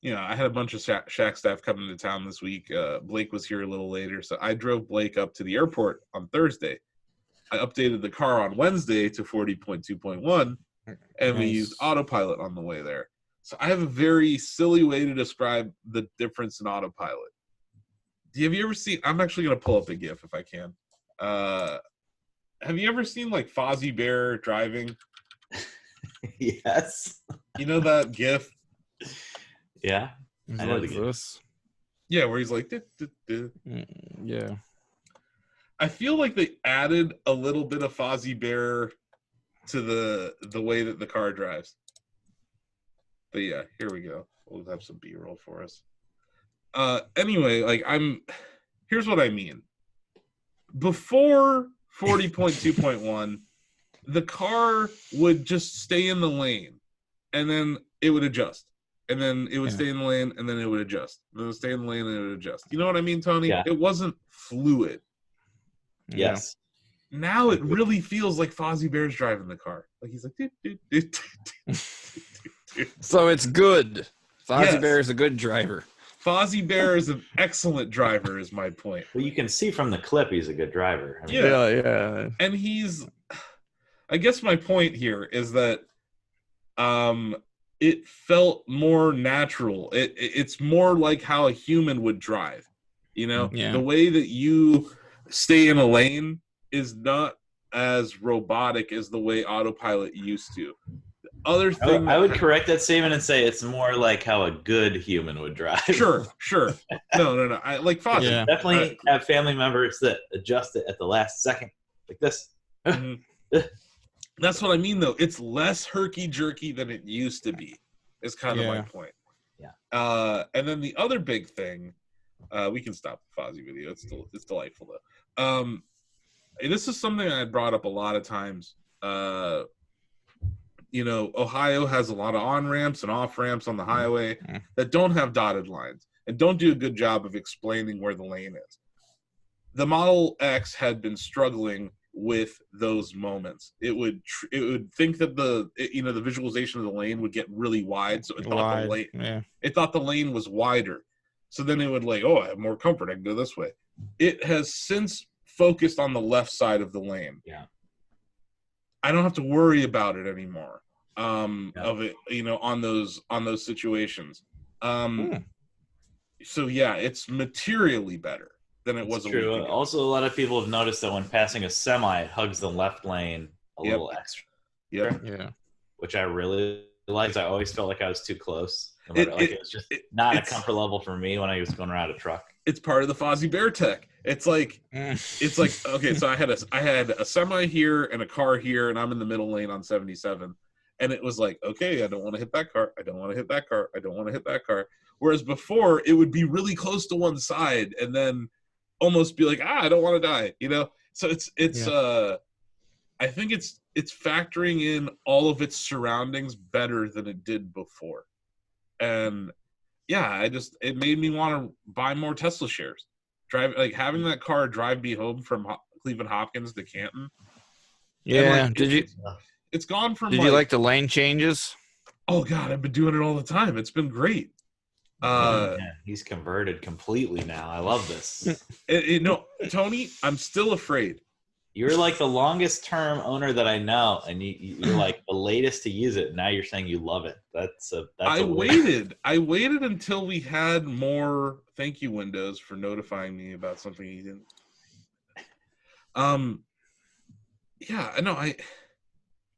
had a bunch of Shack staff coming to town this week. Blake was here a little later, so I drove Blake up to the airport on Thursday. I updated the car on Wednesday to 40.2.1, and we used autopilot on the way there. So I have a very silly way to describe the difference in autopilot. Have you ever seen? I'm actually going to pull up a GIF if I can. Have you ever seen like Fozzie Bear driving? Yes. You know that GIF? Yeah. I like this. Yeah, where he's like, yeah. I feel like they added a little bit of Fozzie Bear to the way that the car drives. But yeah, here we go. We'll have some B-roll for us. Anyway, here's what I mean. Before 40.2.1, the car would just stay in the lane, and then it would adjust. And then it would stay in the lane, and then it would adjust. And then it would stay in the lane, and it would adjust. You know what I mean, Tony? Yeah. It wasn't fluid. Yes. Now it really feels like Fozzie Bear's driving the car. Like he's like, So it's good. Fozzie Bear is a good driver. Fozzie Bear is an excellent driver, is my point. Well, you can see from the clip he's a good driver. I mean, yeah. And I guess my point here is that it felt more natural. It's more like how a human would drive. You know, the way that you stay in a lane is not as robotic as the way autopilot used to. Other thing, I would correct that statement and say it's more like how a good human would drive. Sure. No. I like Fozzie. Yeah. Definitely have family members that adjust it at the last second, like this. Mm-hmm. That's what I mean, though. It's less herky-jerky than it used to be, is kind of my point. Yeah. And then the other big thing, we can stop the Fozzie video. It's delightful, though. This is something I brought up a lot of times. Ohio has a lot of on ramps and off ramps on the highway Mm. that don't have dotted lines and don't do a good job of explaining where the lane is. The Model X had been struggling with those moments. It would think that the visualization of the lane would get really wide, so it thought the lane was wider. So then it would I have more comfort, I can go this way. It has since focused on the left side of the lane. Yeah. I don't have to worry about it anymore. Of it, on those situations. So yeah, it's materially better than it was a true. week ago. Also, a lot of people have noticed that when passing a semi, it hugs the left lane a little extra. Yeah. Which I really liked. I always felt like I was too close. It was just not a comfort level for me when I was going around a truck. It's part of the Fozzie Bear tech. It's like okay, so I had a semi here and a car here, and I'm in the middle lane on 77. And it was like, okay, I don't want to hit that car. I don't want to hit that car. I don't want to hit that car. Whereas before, it would be really close to one side and then almost be like, I don't want to die, So I think it's factoring in all of its surroundings better than it did before. And yeah, it made me want to buy more Tesla shares. Having that car drive me home from Cleveland Hopkins to Canton. Yeah. It's gone from. Did you like the lane changes? Oh God, I've been doing it all the time. It's been great. He's converted completely now. I love this. Tony, I'm still afraid. You're like the longest term owner that I know, and you're like the latest to use it. Now you're saying you love it. I waited until we had more thank you windows for notifying me about something he didn't. Yeah, I know.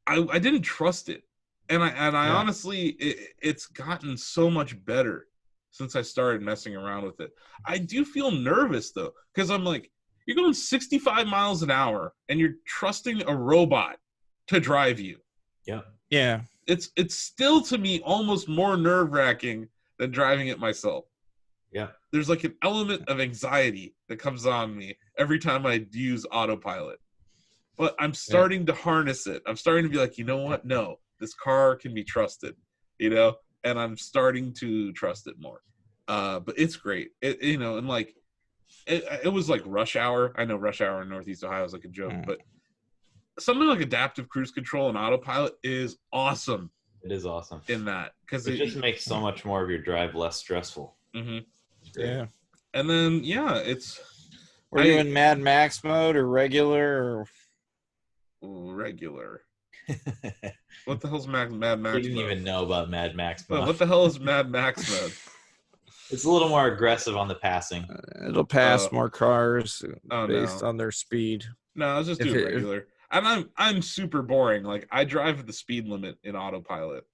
I didn't trust it, and I honestly, it's gotten so much better since I started messing around with it. I do feel nervous though, because I'm like, you're going 65 miles an hour and you're trusting a robot to drive you. Yeah. Yeah. It's still to me almost more nerve-wracking than driving it myself. Yeah. There's like an element of anxiety that comes on me every time I use autopilot. But I'm starting to harness it. I'm starting to be like, you know what? No, this car can be trusted, and I'm starting to trust it more. But it's great. And like, it was like rush hour. I know rush hour in Northeast Ohio is like a joke, but something like adaptive cruise control and autopilot is awesome. It is awesome in that because it just makes so much more of your drive less stressful. Mm-hmm. Yeah. And then it's. Were you in Mad Max mode or regular? Regular. What the hell's Mad Max mode? You didn't even know about Mad Max mode. What the hell is Mad Max mode? It's a little more aggressive on the passing. It'll pass more cars based on their speed. No, I was just doing regular. And I'm super boring. Like, I drive the speed limit in autopilot.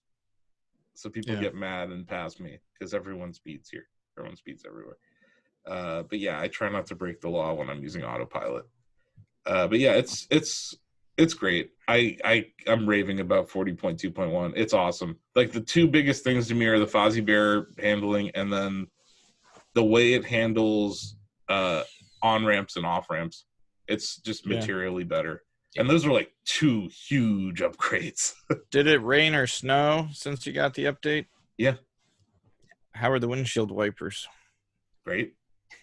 So people get mad and pass me because everyone speeds here. Everyone speeds everywhere. But yeah, I try not to break the law when I'm using autopilot. But yeah, it's great. I'm raving about 40.2.1. It's awesome. Like, the two biggest things to me are the Fozzie Bear handling and then the way it handles on ramps and off ramps. It's just materially better. And those are like two huge upgrades. Did it rain or snow since you got the update? Yeah. How are the windshield wipers? Great.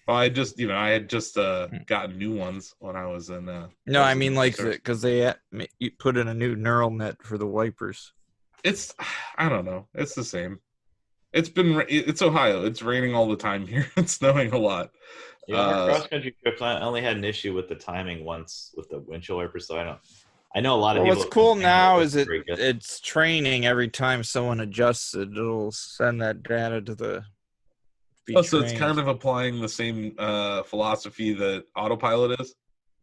Well, I had just gotten new ones when I was in. No, I mean like because you put in a new neural net for the wipers. I don't know. It's the same. It's Ohio. It's raining all the time here. It's snowing a lot. Yeah, cross country trips. I only had an issue with the timing once with the windshield wipers, so I know a lot of people. What's cool now is it's training every time someone adjusts it. It'll send that data to the. So it's kind of applying the same philosophy that autopilot is.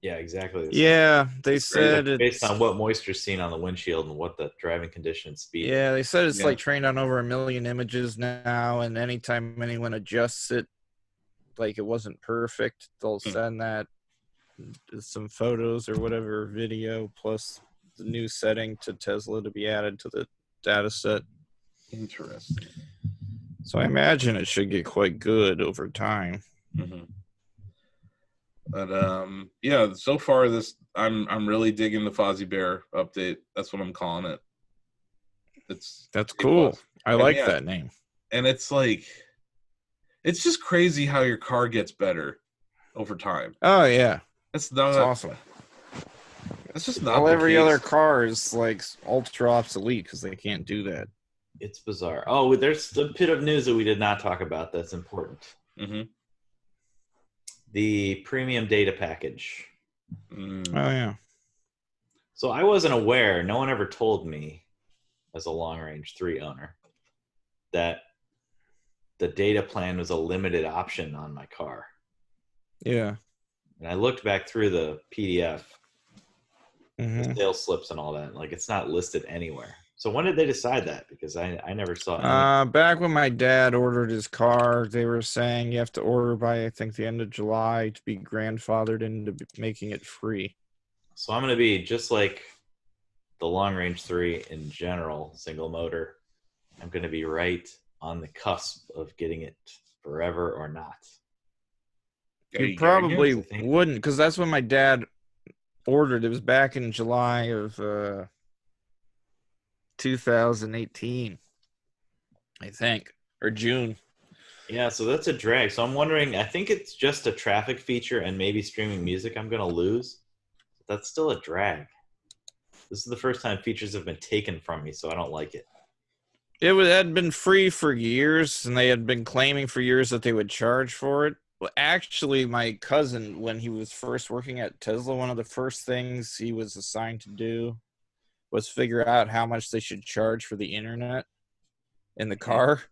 Yeah, exactly. Yeah, they said it's based on what moisture's seen on the windshield and what the driving conditions speed. Yeah, they said it's like trained on over 1 million images now, and anytime anyone adjusts it, like it wasn't perfect, they'll send that some photos or whatever video plus the new setting to Tesla to be added to the data set. Interesting. So I imagine it should get quite good over time. Mm-hmm. But so far I'm really digging the Fozzie Bear update. That's what I'm calling it. It's That's A+. cool. I And like yeah, that name. And it's like, it's just crazy how your car gets better over time. Oh yeah, That's it's awesome. That's just not Well, the every case. other car is like ultra obsolete because they can't do that. It's bizarre. Oh, there's a bit of news that we did not talk about that's important. Mm-hmm. The premium data package. Oh yeah. So I wasn't aware. No one ever told me, as a long range 3 owner, that the data plan was a limited option on my car. Yeah. And I looked back through the PDF, Mm-hmm. the sales slips and all that. Like, it's not listed anywhere. So when did they decide that? Because I never saw any. Back when my dad ordered his car, they were saying you have to order by, I think, the end of July to be grandfathered into making it free. So I'm going to be just like the long range 3 in general, single motor. I'm going to be right on the cusp of getting it forever or not. You probably wouldn't, because that's when my dad ordered. It was back in July of 2018, I think, or June. Yeah, so that's a drag. So I'm wondering, I think it's just a traffic feature and maybe streaming music I'm going to lose. That's still a drag. This is the first time features have been taken from me, so I don't like it. It had been free for years, and they had been claiming for years that they would charge for it. Well, actually, my cousin, when he was first working at Tesla, one of the first things he was assigned to do was figure out how much they should charge for the internet in the car.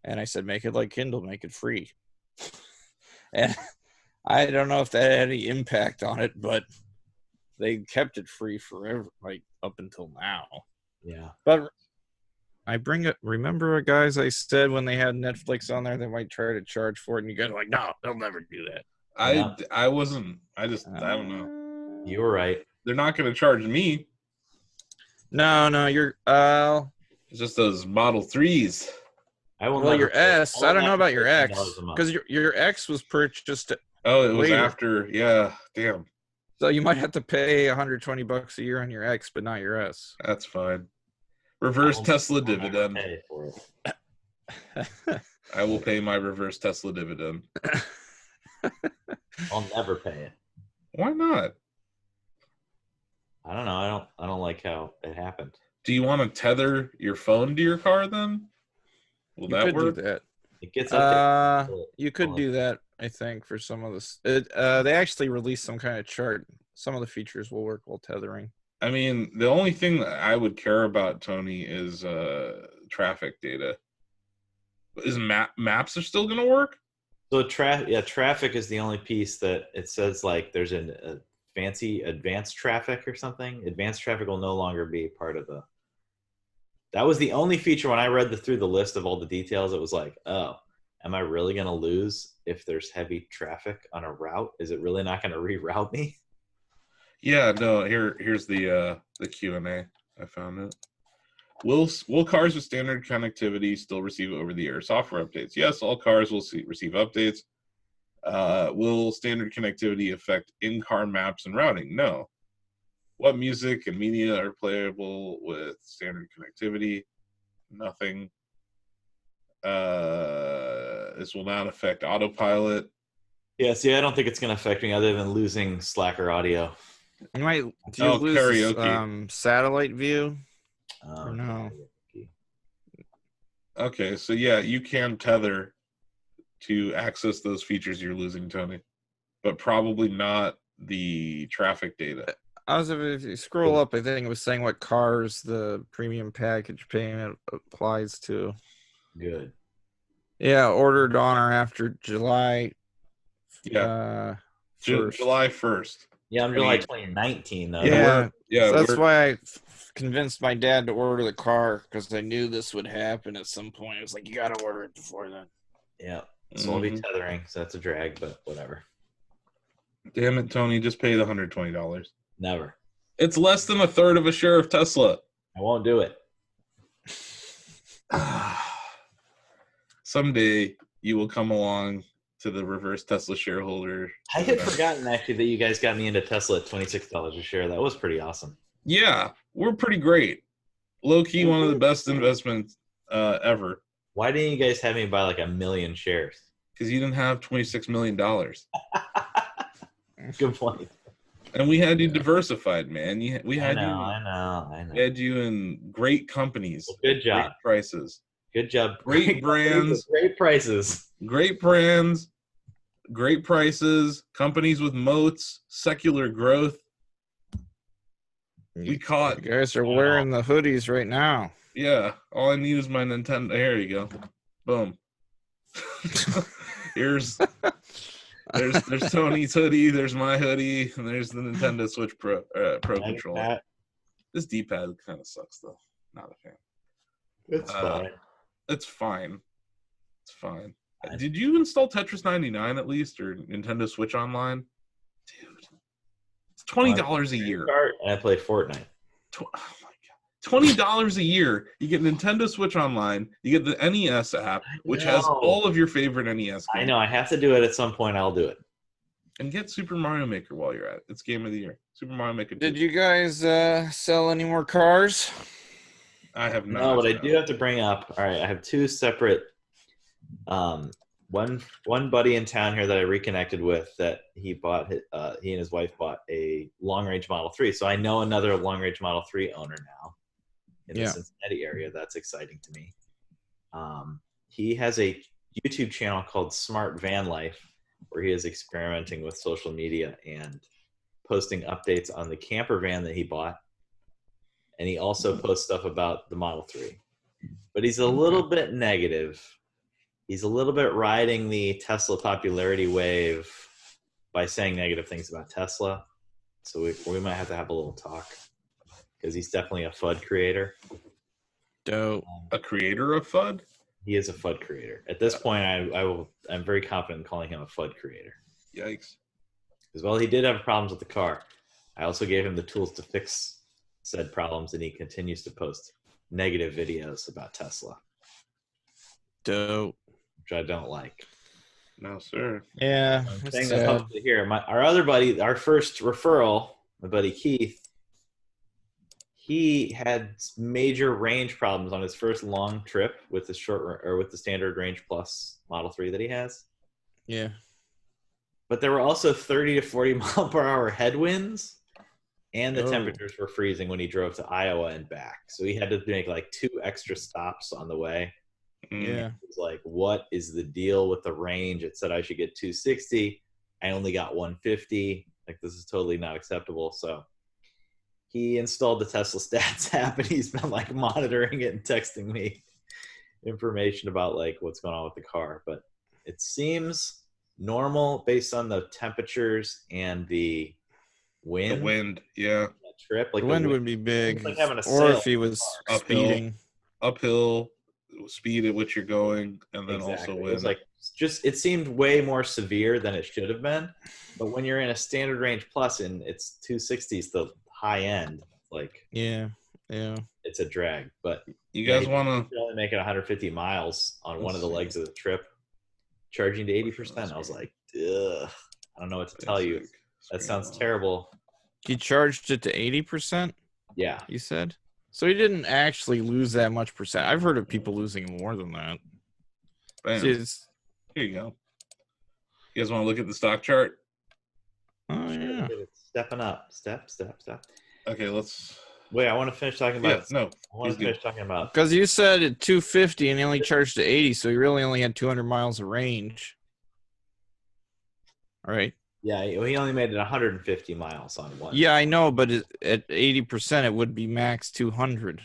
And I said, make it like Kindle, make it free. And I don't know if that had any impact on it, but they kept it free forever, like up until now. Yeah. But I bring it. Remember, guys, I said when they had Netflix on there, they might try to charge for it, and you guys are like, no, they'll never do that. I wasn't. I don't know. You were right. They're not going to charge me. No, you're. It's just those Model 3s. Well, your S. I don't know about your X, because your X was purchased. Oh, it was later. After. Yeah, damn. So you might have to pay $120 a year on your X, but not your S. That's fine. Reverse Tesla dividend. Pay for it. I will pay my reverse Tesla dividend. I'll never pay it. Why not? I don't know. I don't like how it happened. Do you want to tether your phone to your car then? Will that work? Do that. It gets up there. You could do that, I think, for some of this. They actually released some kind of chart. Some of the features will work while tethering. I mean, the only thing that I would care about, Tony, is traffic data. Is maps are still going to work? So traffic is the only piece that it says like there's a fancy advanced traffic or something. Advanced traffic will no longer be part of the. That was the only feature when I read through the list of all the details. It was like, oh, am I really going to lose if there's heavy traffic on a route? Is it really not going to reroute me? Yeah, no. Here's the Q&A. I found it. Will cars with standard connectivity still receive over-the-air software updates? Yes, all cars will receive updates. Will standard connectivity affect in-car maps and routing? No. What music and media are playable with standard connectivity? Nothing. This will not affect autopilot. Yeah, see, I don't think it's going to affect me other than losing Slacker audio. You might lose karaoke. Satellite view? Or no. Okay, so yeah, you can tether to access those features you're losing, Tony, but probably not the traffic data. If you scroll up, I think it was saying what cars the premium package payment applies to. Good. Yeah, ordered on or after July. Yeah. July 1st. Yeah, I'm July 2019 though. Yeah, so that's why I convinced my dad to order the car, because I knew this would happen at some point. It was like, you got to order it before then. Yeah, so I'll be tethering, so that's a drag, but whatever. Damn it, Tony, just pay the $120. Never. It's less than a third of a share of Tesla. I won't do it. Someday you will come along to the reverse Tesla shareholder. I had forgotten actually that you guys got me into Tesla at $26 a share. That was pretty awesome. Yeah, we're pretty great. low key one of the best investments ever. Why didn't you guys have me buy like 1 million shares? Because you didn't have $26 million. Good point. And we had you diversified, man. We I had know. We had you in great companies. Well, good job. Great prices. Good job. Great brands. Great prices. Great brands. Great prices. Companies with moats. Secular growth. We caught. You guys are wearing the hoodies right now. Yeah. All I need is my Nintendo. Here you go. Boom. There's Tony's hoodie, there's my hoodie, and there's the Nintendo Switch Pro controller. This D-pad kind of sucks though. Not a fan. It's fine. It's fine. It's fine. Did you install Tetris 99 at least, or Nintendo Switch Online? Dude, it's $20 a year. And I play Fortnite. Oh my god, $20 a year. You get Nintendo Switch Online. You get the NES app, which has all of your favorite NES games. I know. I have to do it at some point. I'll do it. And get Super Mario Maker while you're at it. It's Game of the Year. Super Mario Maker 2. Did you guys sell any more cars? I have not. No, but I do have to bring up. All right, I have two separate. One buddy in town here that I reconnected with that he and his wife bought a long range Model 3. So I know another long range Model 3 owner now in the Cincinnati area. That's exciting to me. He has a YouTube channel called Smart Van Life, where he is experimenting with social media and posting updates on the camper van that he bought. And he also posts stuff about the Model 3. But he's a little bit negative. He's a little bit riding the Tesla popularity wave by saying negative things about Tesla. So we might have to have a little talk, because he's definitely a FUD creator. Dope. A creator of FUD? He is a FUD creator. At this point, I'm very confident in calling him a FUD creator. Yikes. Because, well, he did have problems with the car. I also gave him the tools to fix said problems, and he continues to post negative videos about Tesla. Dope. Which I don't like. No, sir. Yeah. Thing that's posted here. Our other buddy, our first referral, my buddy Keith, he had major range problems on his first long trip with the with the standard range plus Model 3 that he has. Yeah. But there were also 30 to 40 mile per hour headwinds, and the temperatures were freezing when he drove to Iowa and back. So he had to make like 2 extra stops on the way. Yeah. It was like, what is the deal with the range? It said I should get 260. I only got 150. Like, this is totally not acceptable. So he installed the Tesla Stats app, and he's been like monitoring it and texting me information about like what's going on with the car. But it seems normal based on the temperatures and the wind. The wind, yeah. Trip, like the wind would be big, like having a or sail if he was speeding. Uphill, speed at which you're going, and then also wind. It was like it seemed way more severe than it should have been. But when you're in a standard range plus and it's 260s, the high end, like it's a drag. But you guys want to only make it 150 miles on one of the legs of the trip, charging to 80%. I was like, ugh, I don't know what to tell you. That sounds terrible. He charged it to 80%? Yeah. You said? So he didn't actually lose that much percent. I've heard of people losing more than that. Here you go. You guys want to look at the stock chart? Oh, yeah. It's stepping up. Step. Okay, let's... Wait, I want to finish talking about... Yeah, no. I want to finish talking about... Because you said at 250 and he only charged to 80, so he really only had 200 miles of range. All right. Yeah, he only made it 150 miles on one. Yeah, I know, but at 80%, it would be max 200.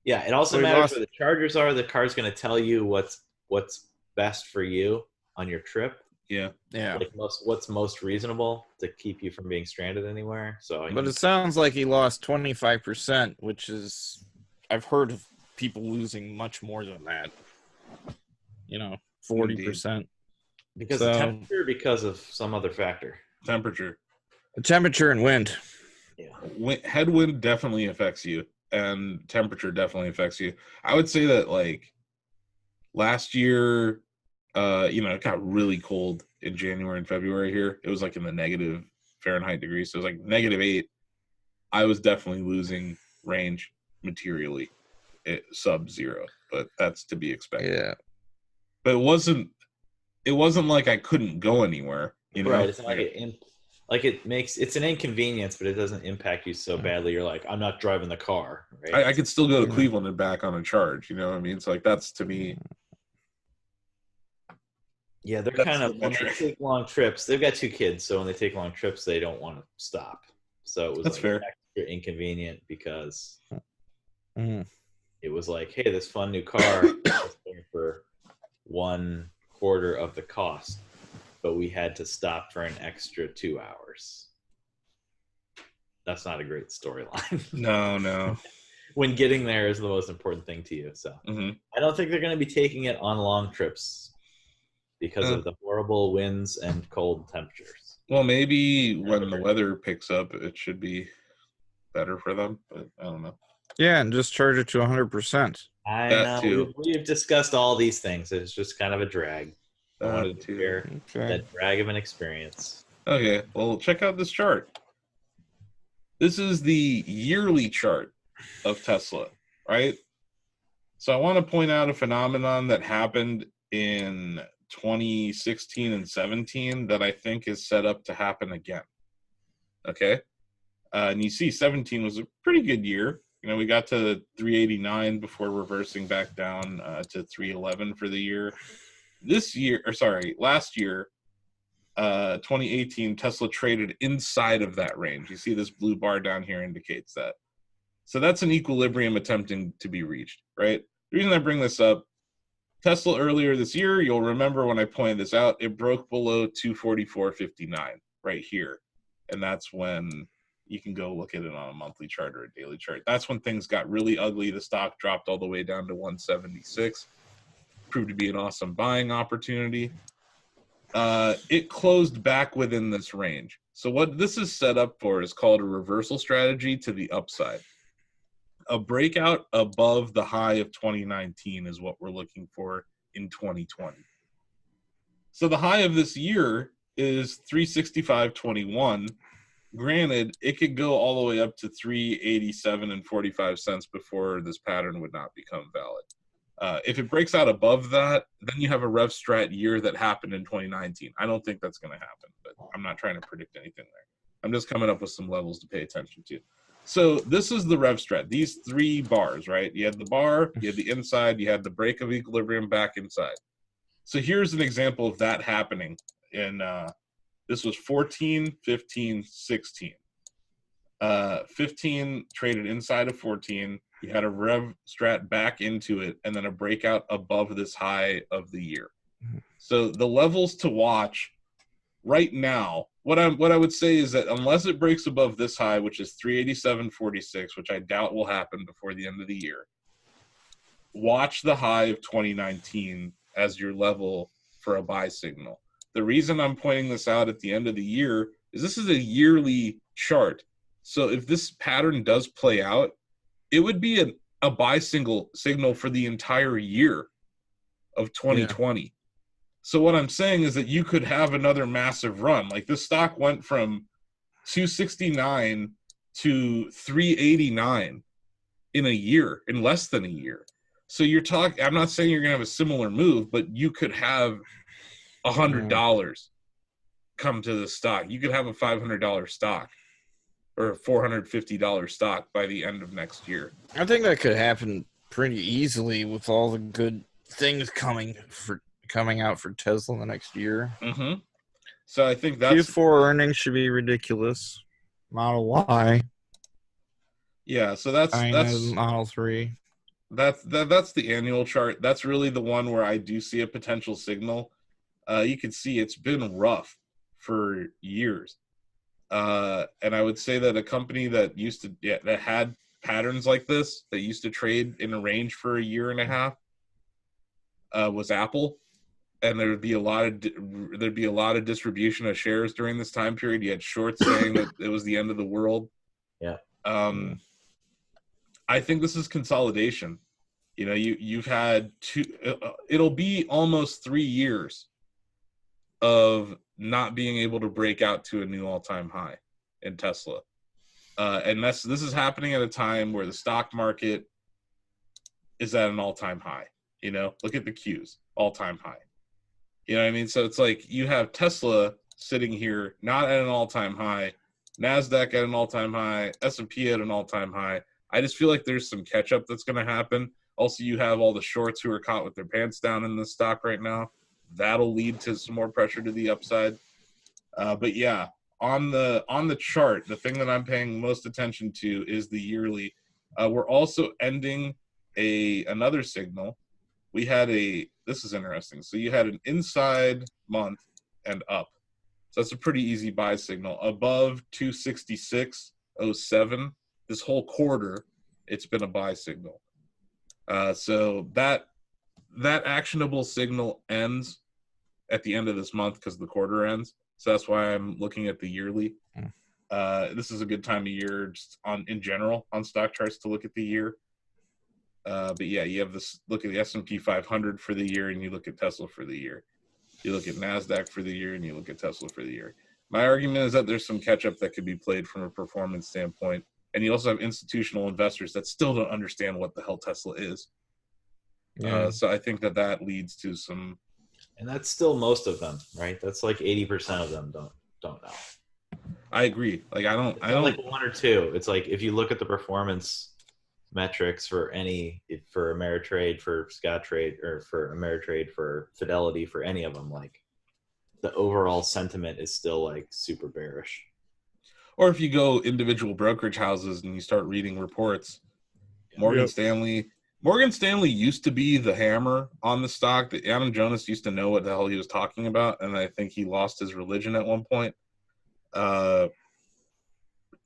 Yeah, it also matters where the chargers are. The car's going to tell you what's best for you on your trip. Yeah. Like what's most reasonable to keep you from being stranded anywhere. So, but it sounds like he lost 25%, which is, I've heard of people losing much more than that. 40%. Because of temperature, because of some other factor. Temperature. Temperature and wind. Yeah. Headwind definitely affects you, and temperature definitely affects you. I would say that like last year, it got really cold in January and February here. It was like in the negative Fahrenheit degrees. So it was like -8. I was definitely losing range materially. sub-zero, but that's to be expected. Yeah. But it wasn't like I couldn't go anywhere, you know? Right. It's not like it's an inconvenience, but it doesn't impact you so badly. You're like, I'm not driving the car. Right. I could still go to Cleveland and back on a charge, you know what I mean? It's like, that's to me. Yeah, they're That's kind of, the when they metric. take long trips, they've got 2 kids, so when they take long trips, they don't want to stop. So it was That's fair. extra inconvenient because Mhm. it was like, hey, this fun new car is going for 1/4 of the cost, but we had to stop for an extra 2 hours. That's not a great storyline. No. When getting there is the most important thing to you. So I don't think they're going to be taking it on long trips because of the horrible winds and cold temperatures. Well, maybe when the weather picks up, it should be better for them, but I don't know. Yeah, and just charge it to 100%. I That know. too. We've discussed all these things. It's just kind of a drag. I wanted to share that drag of an experience. Okay, well, check out this chart. This is the yearly chart of Tesla, right? So I want to point out a phenomenon that happened in 2016 and 17 that I think is set up to happen again. Okay? And you see 17 was a pretty good year. You know, we got to 389 before reversing back down to 311 for the year. Last year, 2018, Tesla traded inside of that range. You see this blue bar down here indicates that. So that's an equilibrium attempting to be reached, right? The reason I bring this up, Tesla earlier this year, you'll remember when I pointed this out, it broke below 244.59 right here. And that's when you can go look at it on a monthly chart or a daily chart. That's when things got really ugly. The stock dropped all the way down to 176. Proved to be an awesome buying opportunity. It closed back within this range. So what this is set up for is called a reversal strategy to the upside. A breakout above the high of 2019 is what we're looking for in 2020. So the high of this year is 365.21. Granted, it could go all the way up to 387.45 before this pattern would not become valid. If it breaks out above that, then you have a rev strat year that happened in 2019. I don't think that's going to happen, but I'm not trying to predict anything there. I'm just coming up with some levels to pay attention to. So this is the rev strat. These 3 bars, right? You had the bar, you had the inside, you had the break of equilibrium back inside. So here's an example of that happening in this was 14, 15, 16. 15 traded inside of 14. You had a rev strat back into it, and then a breakout above this high of the year. So the levels to watch right now, what I would say is that unless it breaks above this high, which is 387.46, which I doubt will happen before the end of the year, watch the high of 2019 as your level for a buy signal. The reason I'm pointing this out at the end of the year is this is a yearly chart. So if this pattern does play out, it would be a buy signal for the entire year of 2020. Yeah. So what I'm saying is that you could have another massive run. Like this stock went from 269 to 389 in a year, in less than a year. So you're talking, I'm not saying you're going to have a similar move, but you could have $100 come to the stock. You could have a $500 stock or a $450 stock by the end of next year. I think that could happen pretty easily with all the good things coming out for Tesla in the next year. Mm-hmm. So I think that's Q4 earnings should be ridiculous. Model Y. Yeah, so that's Model 3. That's the annual chart. That's really the one where I do see a potential signal. You can see it's been rough for years. And I would say that a company that that had patterns like this, that used to trade in a range for a year and a half, was Apple. And there'd be a lot of distribution of shares during this time period. You had shorts saying that it was the end of the world. Yeah. I think this is consolidation. You know, you've had it'll be almost 3 years of not being able to break out to a new all-time high in Tesla. And this is happening at a time where the stock market is at an all-time high. You know, look at the Qs, all-time high. You know what I mean? So it's like you have Tesla sitting here not at an all-time high, NASDAQ at an all-time high, S&P at an all-time high. I just feel like there's some catch-up that's going to happen. Also, you have all the shorts who are caught with their pants down in the stock right now. That'll lead to some more pressure to the upside. But yeah, on the chart, the thing that I'm paying most attention to is the yearly. We're also ending another signal. We had this is interesting. So you had an inside month and up. So that's a pretty easy buy signal. Above 266.07, this whole quarter, it's been a buy signal. So that actionable signal ends at the end of this month because the quarter ends. So that's why I'm looking at the yearly. This is a good time of year just in general on stock charts to look at the year. But yeah, you have this look at the S&P 500 for the year, and you look at Tesla for the year. You look at NASDAQ for the year, and you look at Tesla for the year. My argument is that there's some catch-up that could be played from a performance standpoint. And you also have institutional investors that still don't understand what the hell Tesla is. Yeah. So I think that leads to some... And that's still most of them, right? That's like 80% of them don't know. I agree. Like I don't like one or two. It's like if you look at the performance metrics for Ameritrade, for Scottrade, or for Ameritrade, for Fidelity, for any of them, like the overall sentiment is still like super bearish. Or if you go individual brokerage houses and you start reading reports, Morgan Stanley used to be the hammer on the stock. That Adam Jonas used to know what the hell he was talking about, and I think he lost his religion at one point.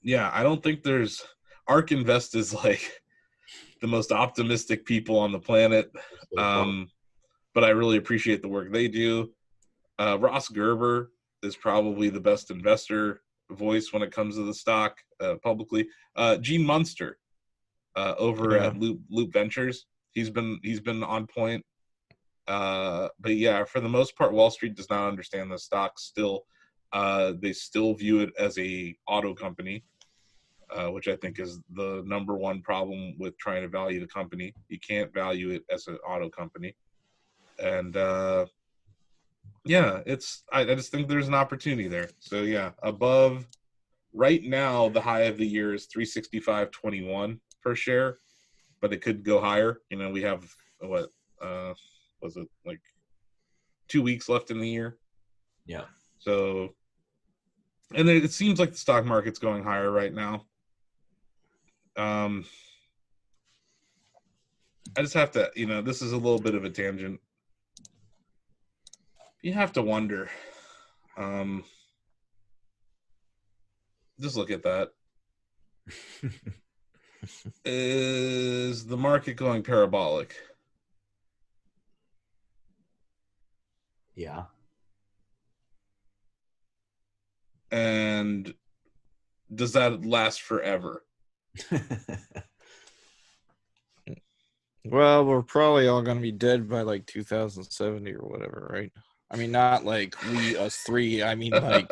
Yeah, I don't think there's... ARK Invest is like the most optimistic people on the planet, but I really appreciate the work they do. Ross Gerber is probably the best investor voice when it comes to the stock publicly. Gene Munster over at Loop Ventures, he's been on point. But yeah, for the most part, Wall Street does not understand the stock still. They still view it as a auto company, which I think is the number one problem with trying to value the company. You can't value it as an auto company. And yeah, I just think there's an opportunity there. So yeah, above right now, the high of the year is 365.21 per share, but it could go higher. You know, we have what was it, like 2 weeks left in the year? Yeah. So, and it seems like the stock market's going higher right now. I just have to, this is a little bit of a tangent. You have to wonder. Just look at that. Is the market going parabolic? Yeah. And does that last forever? Well, we're probably all going to be dead by like 2070 or whatever, right? I mean, not like us three. I mean, like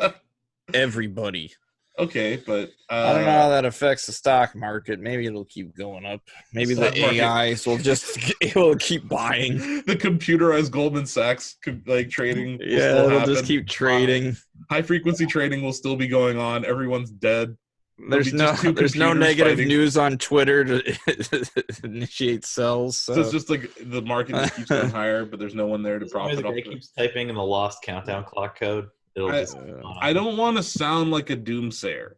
everybody. Okay, but I don't know how that affects the stock market. Maybe it'll keep going up. Maybe the AIs will keep buying. The computerized Goldman Sachs trading. Yeah, it'll just keep trading. High frequency trading will still be going on. Everyone's dead. There's no negative news on Twitter to initiate sells. So it's just like the market just keeps going higher, but there's no one there to profit off. The guy keeps typing in the lost countdown clock code. I don't want to sound like a doomsayer,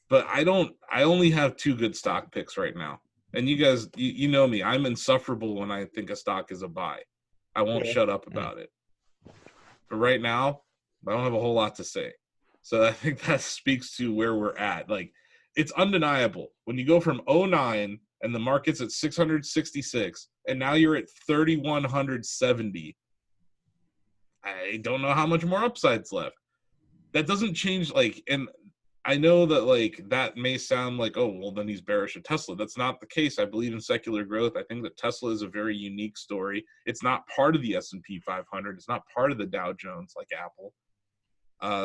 but I only have two good stock picks right now. And you guys, you know me. I'm insufferable when I think a stock is a buy. I won't shut up about it. But right now, I don't have a whole lot to say. So I think that speaks to where we're at. Like, it's undeniable. When you go from 09 and the market's at 666, and now you're at 3,170, I don't know how much more upside's left. That doesn't change, and I know that, that may sound like, oh, well, then he's bearish at Tesla. That's not the case. I believe in secular growth. I think that Tesla is a very unique story. It's not part of the S&P 500. It's not part of the Dow Jones like Apple.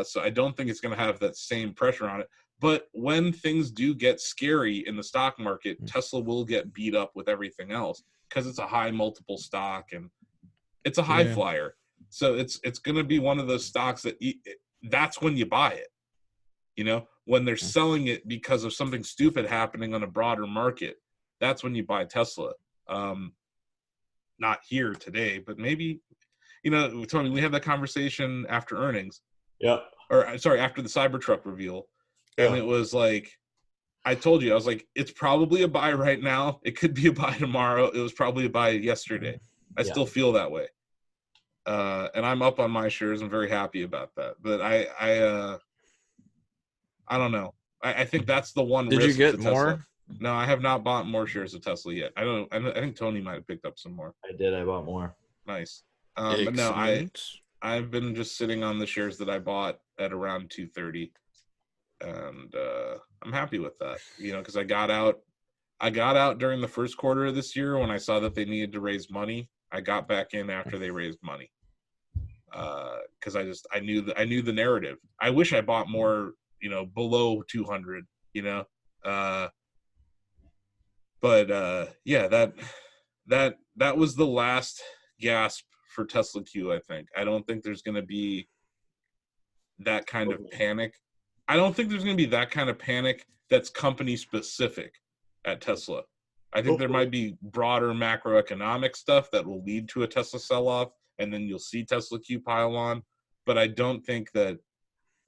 So I don't think it's going to have that same pressure on it. But when things do get scary in the stock market, Tesla will get beat up with everything else because it's a high multiple stock and it's a high flyer. So it's going to be one of those stocks that that's when you buy it. You know, when they're selling it because of something stupid happening on a broader market, that's when you buy Tesla. Not here today, but maybe, you know, Tony, we had that conversation after earnings. Yeah. Or sorry, after the Cybertruck reveal. And it was like, I told you, I was like, it's probably a buy right now. It could be a buy tomorrow. It was probably a buy yesterday. I still feel that way. And I'm up on my shares. I'm very happy about that. But I don't know. I think that's the one Did risk you get to Tesla. more? No, I have not bought more shares of Tesla yet. I think Tony might have picked up some more. I did. I bought more. Nice. But no, I've been just sitting on the shares that I bought at around 230, and I'm happy with that. You know, because I got out during the first quarter of this year when I saw that they needed to raise money. I got back in after they raised money because I knew the narrative. I wish I bought more, you know, below 200. You know, but yeah, that was the last gasp for Tesla Q. I think. I don't think there's going to be that kind of panic. I don't think there's going to be that kind of panic that's company specific at Tesla. I think there might be broader macroeconomic stuff that will lead to a Tesla sell-off, and then you'll see Tesla Q pile on. But I don't think that,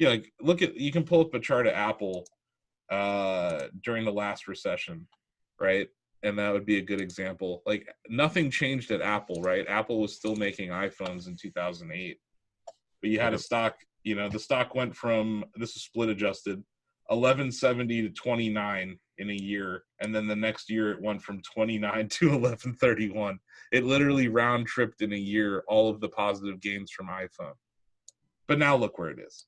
like, you can pull up a chart of Apple during the last recession, right? And that would be a good example. Like, nothing changed at Apple, right? Apple was still making iPhones in 2008. But you had a stock, you know, the stock went from, this is split adjusted, 1170 to 29 in a year. And then the next year it went from 29 to 1131. It literally round tripped in a year all of the positive gains from iPhone. But now look where it is.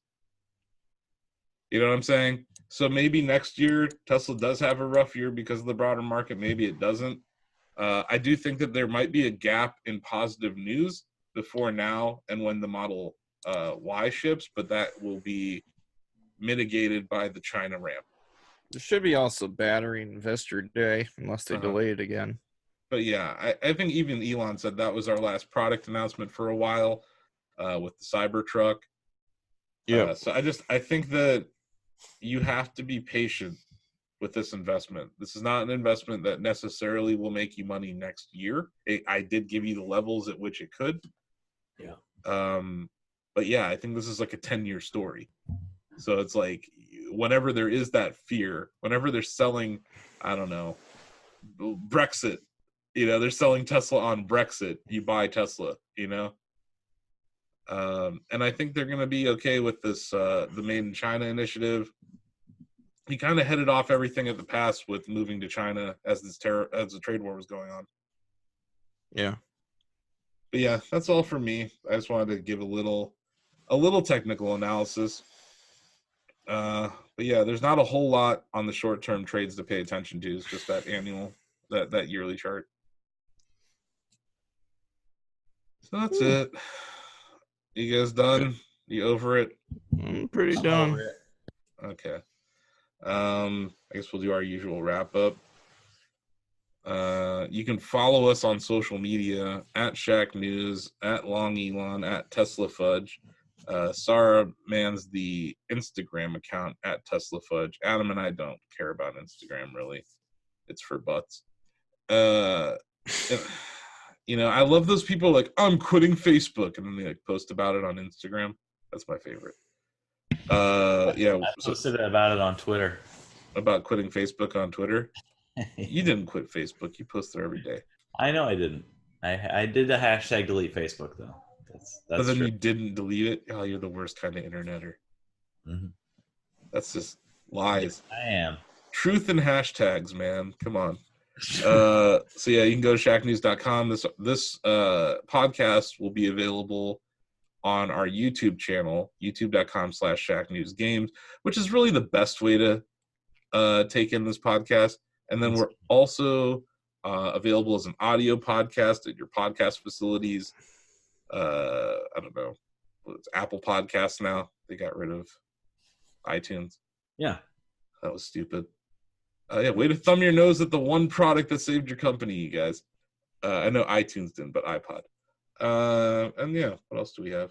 You know what I'm saying? So maybe next year Tesla does have a rough year because of the broader market. Maybe it doesn't. I do think that there might be a gap in positive news before now and when the Model Y ships, but that will be mitigated by the China ramp. There should be also battery investor day unless they delay it again. But yeah, I think even Elon said that was our last product announcement for a while with the Cybertruck. Yeah. So I think that you have to be patient with this investment. This is not an investment that necessarily will make you money next year. I did give you the levels at which it could. Yeah. But yeah, I think this is like a 10-year story. So it's like whenever there is that fear, whenever they're selling, I don't know, Brexit, you know, they're selling Tesla on Brexit, you buy Tesla, you know? And I think they're going to be okay with this, the Made in China initiative. He kind of headed off everything at the pass with moving to China as the trade war was going on. Yeah. But yeah, that's all for me. I just wanted to give a little technical analysis. But yeah, there's not a whole lot on the short-term trades to pay attention to. It's just that that yearly chart. So that's it. You guys done? You over it? I'm pretty done. Okay. I guess we'll do our usual wrap up. You can follow us on social media at Shacknews, at Long Elon, at Tesla Fudge. Sarah mans the Instagram account at Tesla Fudge. Adam and I don't care about Instagram really. It's for butts. You know, I love those people like, I'm quitting Facebook, and then they like post about it on Instagram. That's my favorite. Yeah. I posted about it on Twitter. About quitting Facebook on Twitter? You didn't quit Facebook. You post there every day. I know I didn't. I did the hashtag delete Facebook though. That's but then true. You didn't delete it? Oh, you're the worst kind of interneter. Mm-hmm. That's just lies. Yes, I am. Truth and hashtags, man. Come on. So yeah, you can go to shacknews.com. This podcast will be available on our YouTube channel, youtube.com/shacknewsgames, which is really the best way to take in this podcast. And then we're also available as an audio podcast at your podcast facilities. I don't know. It's Apple Podcasts now. They got rid of iTunes. Yeah. That was stupid. Yeah, way to thumb your nose at the one product that saved your company, you guys. I know iTunes didn't, but iPod. And yeah, what else do we have?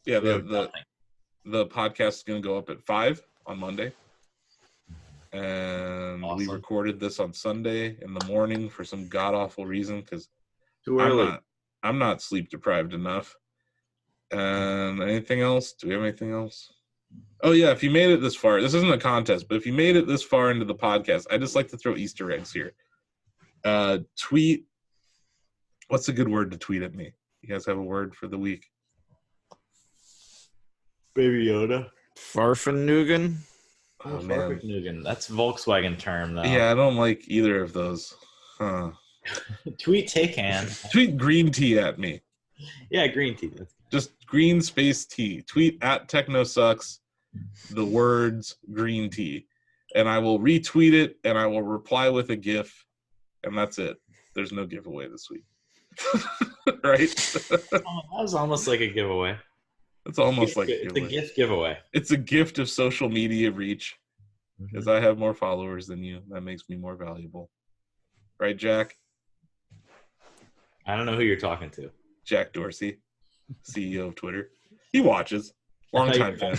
Yeah, the podcast is going to go up at 5 on Monday. And we recorded this on Sunday in the morning for some god-awful reason because I'm not sleep deprived enough. And anything else? Do we have anything else? Oh, yeah, if you made it this far, this isn't a contest, but if you made it this far into the podcast, I just like to throw Easter eggs here. Tweet. What's a good word to tweet at me? You guys have a word for the week? Baby Yoda. Farfenugan. Oh, man. That's a Volkswagen term, though. Yeah, I don't like either of those. Huh. Tweet Taycan. Tweet green tea at me. Yeah, green tea. Just green space tea. Tweet at TechnoSucks the words green tea. And I will retweet it and I will reply with a GIF. And that's it. There's no giveaway this week. Right? That was almost like a giveaway. It's almost like it's a gift giveaway. It's a gift of social media reach because I have more followers than you. That makes me more valuable. Right, Jack? I don't know who you're talking to. Jack Dorsey, CEO of Twitter. He watches. Long-time fan.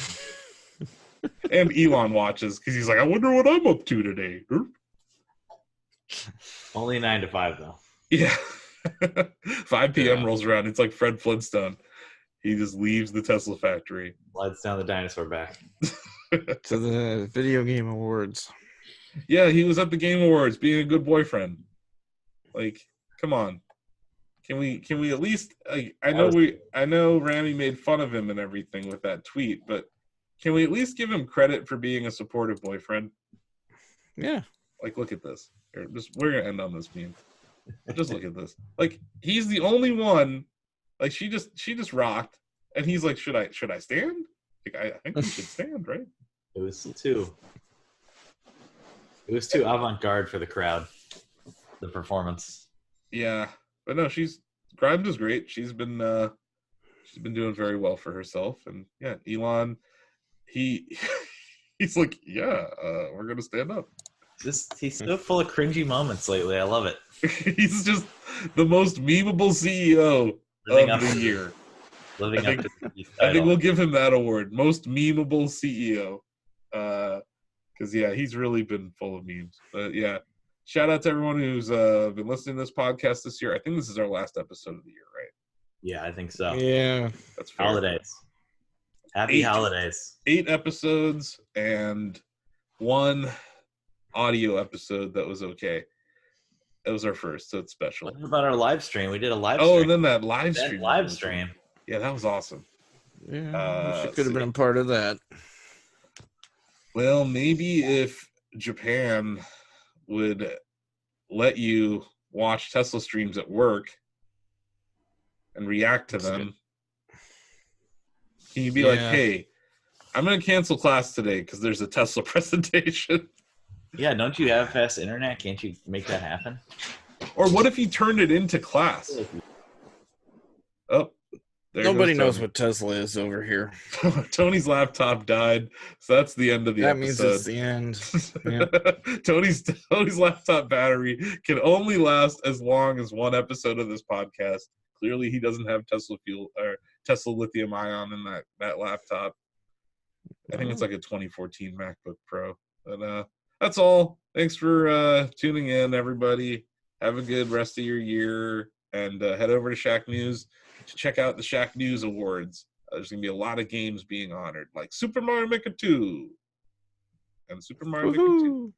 And Elon watches because he's like, I wonder what I'm up to today. Only 9 to 5, though. Yeah. 5 p.m. rolls around. It's like Fred Flintstone. He just leaves the Tesla factory. Slides down the dinosaur back. To the video game awards. Yeah, he was at the Game Awards being a good boyfriend. Like, come on. Can we at least like, I know Rami made fun of him and everything with that tweet, but can we at least give him credit for being a supportive boyfriend? Yeah. Like, look at this. We're gonna end on this meme. Just look at this. Like, he's the only one. Like, she just rocked, and he's like, should I stand? Like, I think we should stand, right? It was too avant-garde for the crowd. The performance. Yeah, but no, Grimes is great. She's been doing very well for herself, and yeah, Elon, he's like, yeah, we're gonna stand up. He's so full of cringy moments lately. I love it. He's just the most memeable CEO of the year. Living up to the title. I think we'll give him that award, most memeable CEO, because yeah, he's really been full of memes. But yeah, shout out to everyone who's been listening to this podcast this year. I think this is our last episode of the year, right? Yeah, I think so. Yeah, that's fair. Holidays. Happy holidays. 8 episodes and 1 audio episode that was okay. It was our first, so it's special. What about our live stream? We did a live stream. Oh, and then that live stream. Yeah, that was awesome. Yeah, she could have been a part of that. Well, maybe if Japan would let you watch Tesla streams at work and react to them, can you be like, hey, I'm going to cancel class today because there's a Tesla presentation? Yeah, don't you have fast internet? Can't you make that happen? Or what if you turned it into class? Oh, nobody knows what Tesla is over here. Tony's laptop died, so that's the end of the episode. That means it's the end. Yeah. Tony's laptop battery can only last as long as 1 episode of this podcast. Clearly, he doesn't have Tesla fuel or Tesla lithium ion in that laptop. I think it's like a 2014 MacBook Pro. But that's all. Thanks for tuning in, everybody. Have a good rest of your year, and head over to Shacknews to check out the Shacknews Awards. There's going to be a lot of games being honored, like Super Mario Maker 2 and Super Mario Maker 2.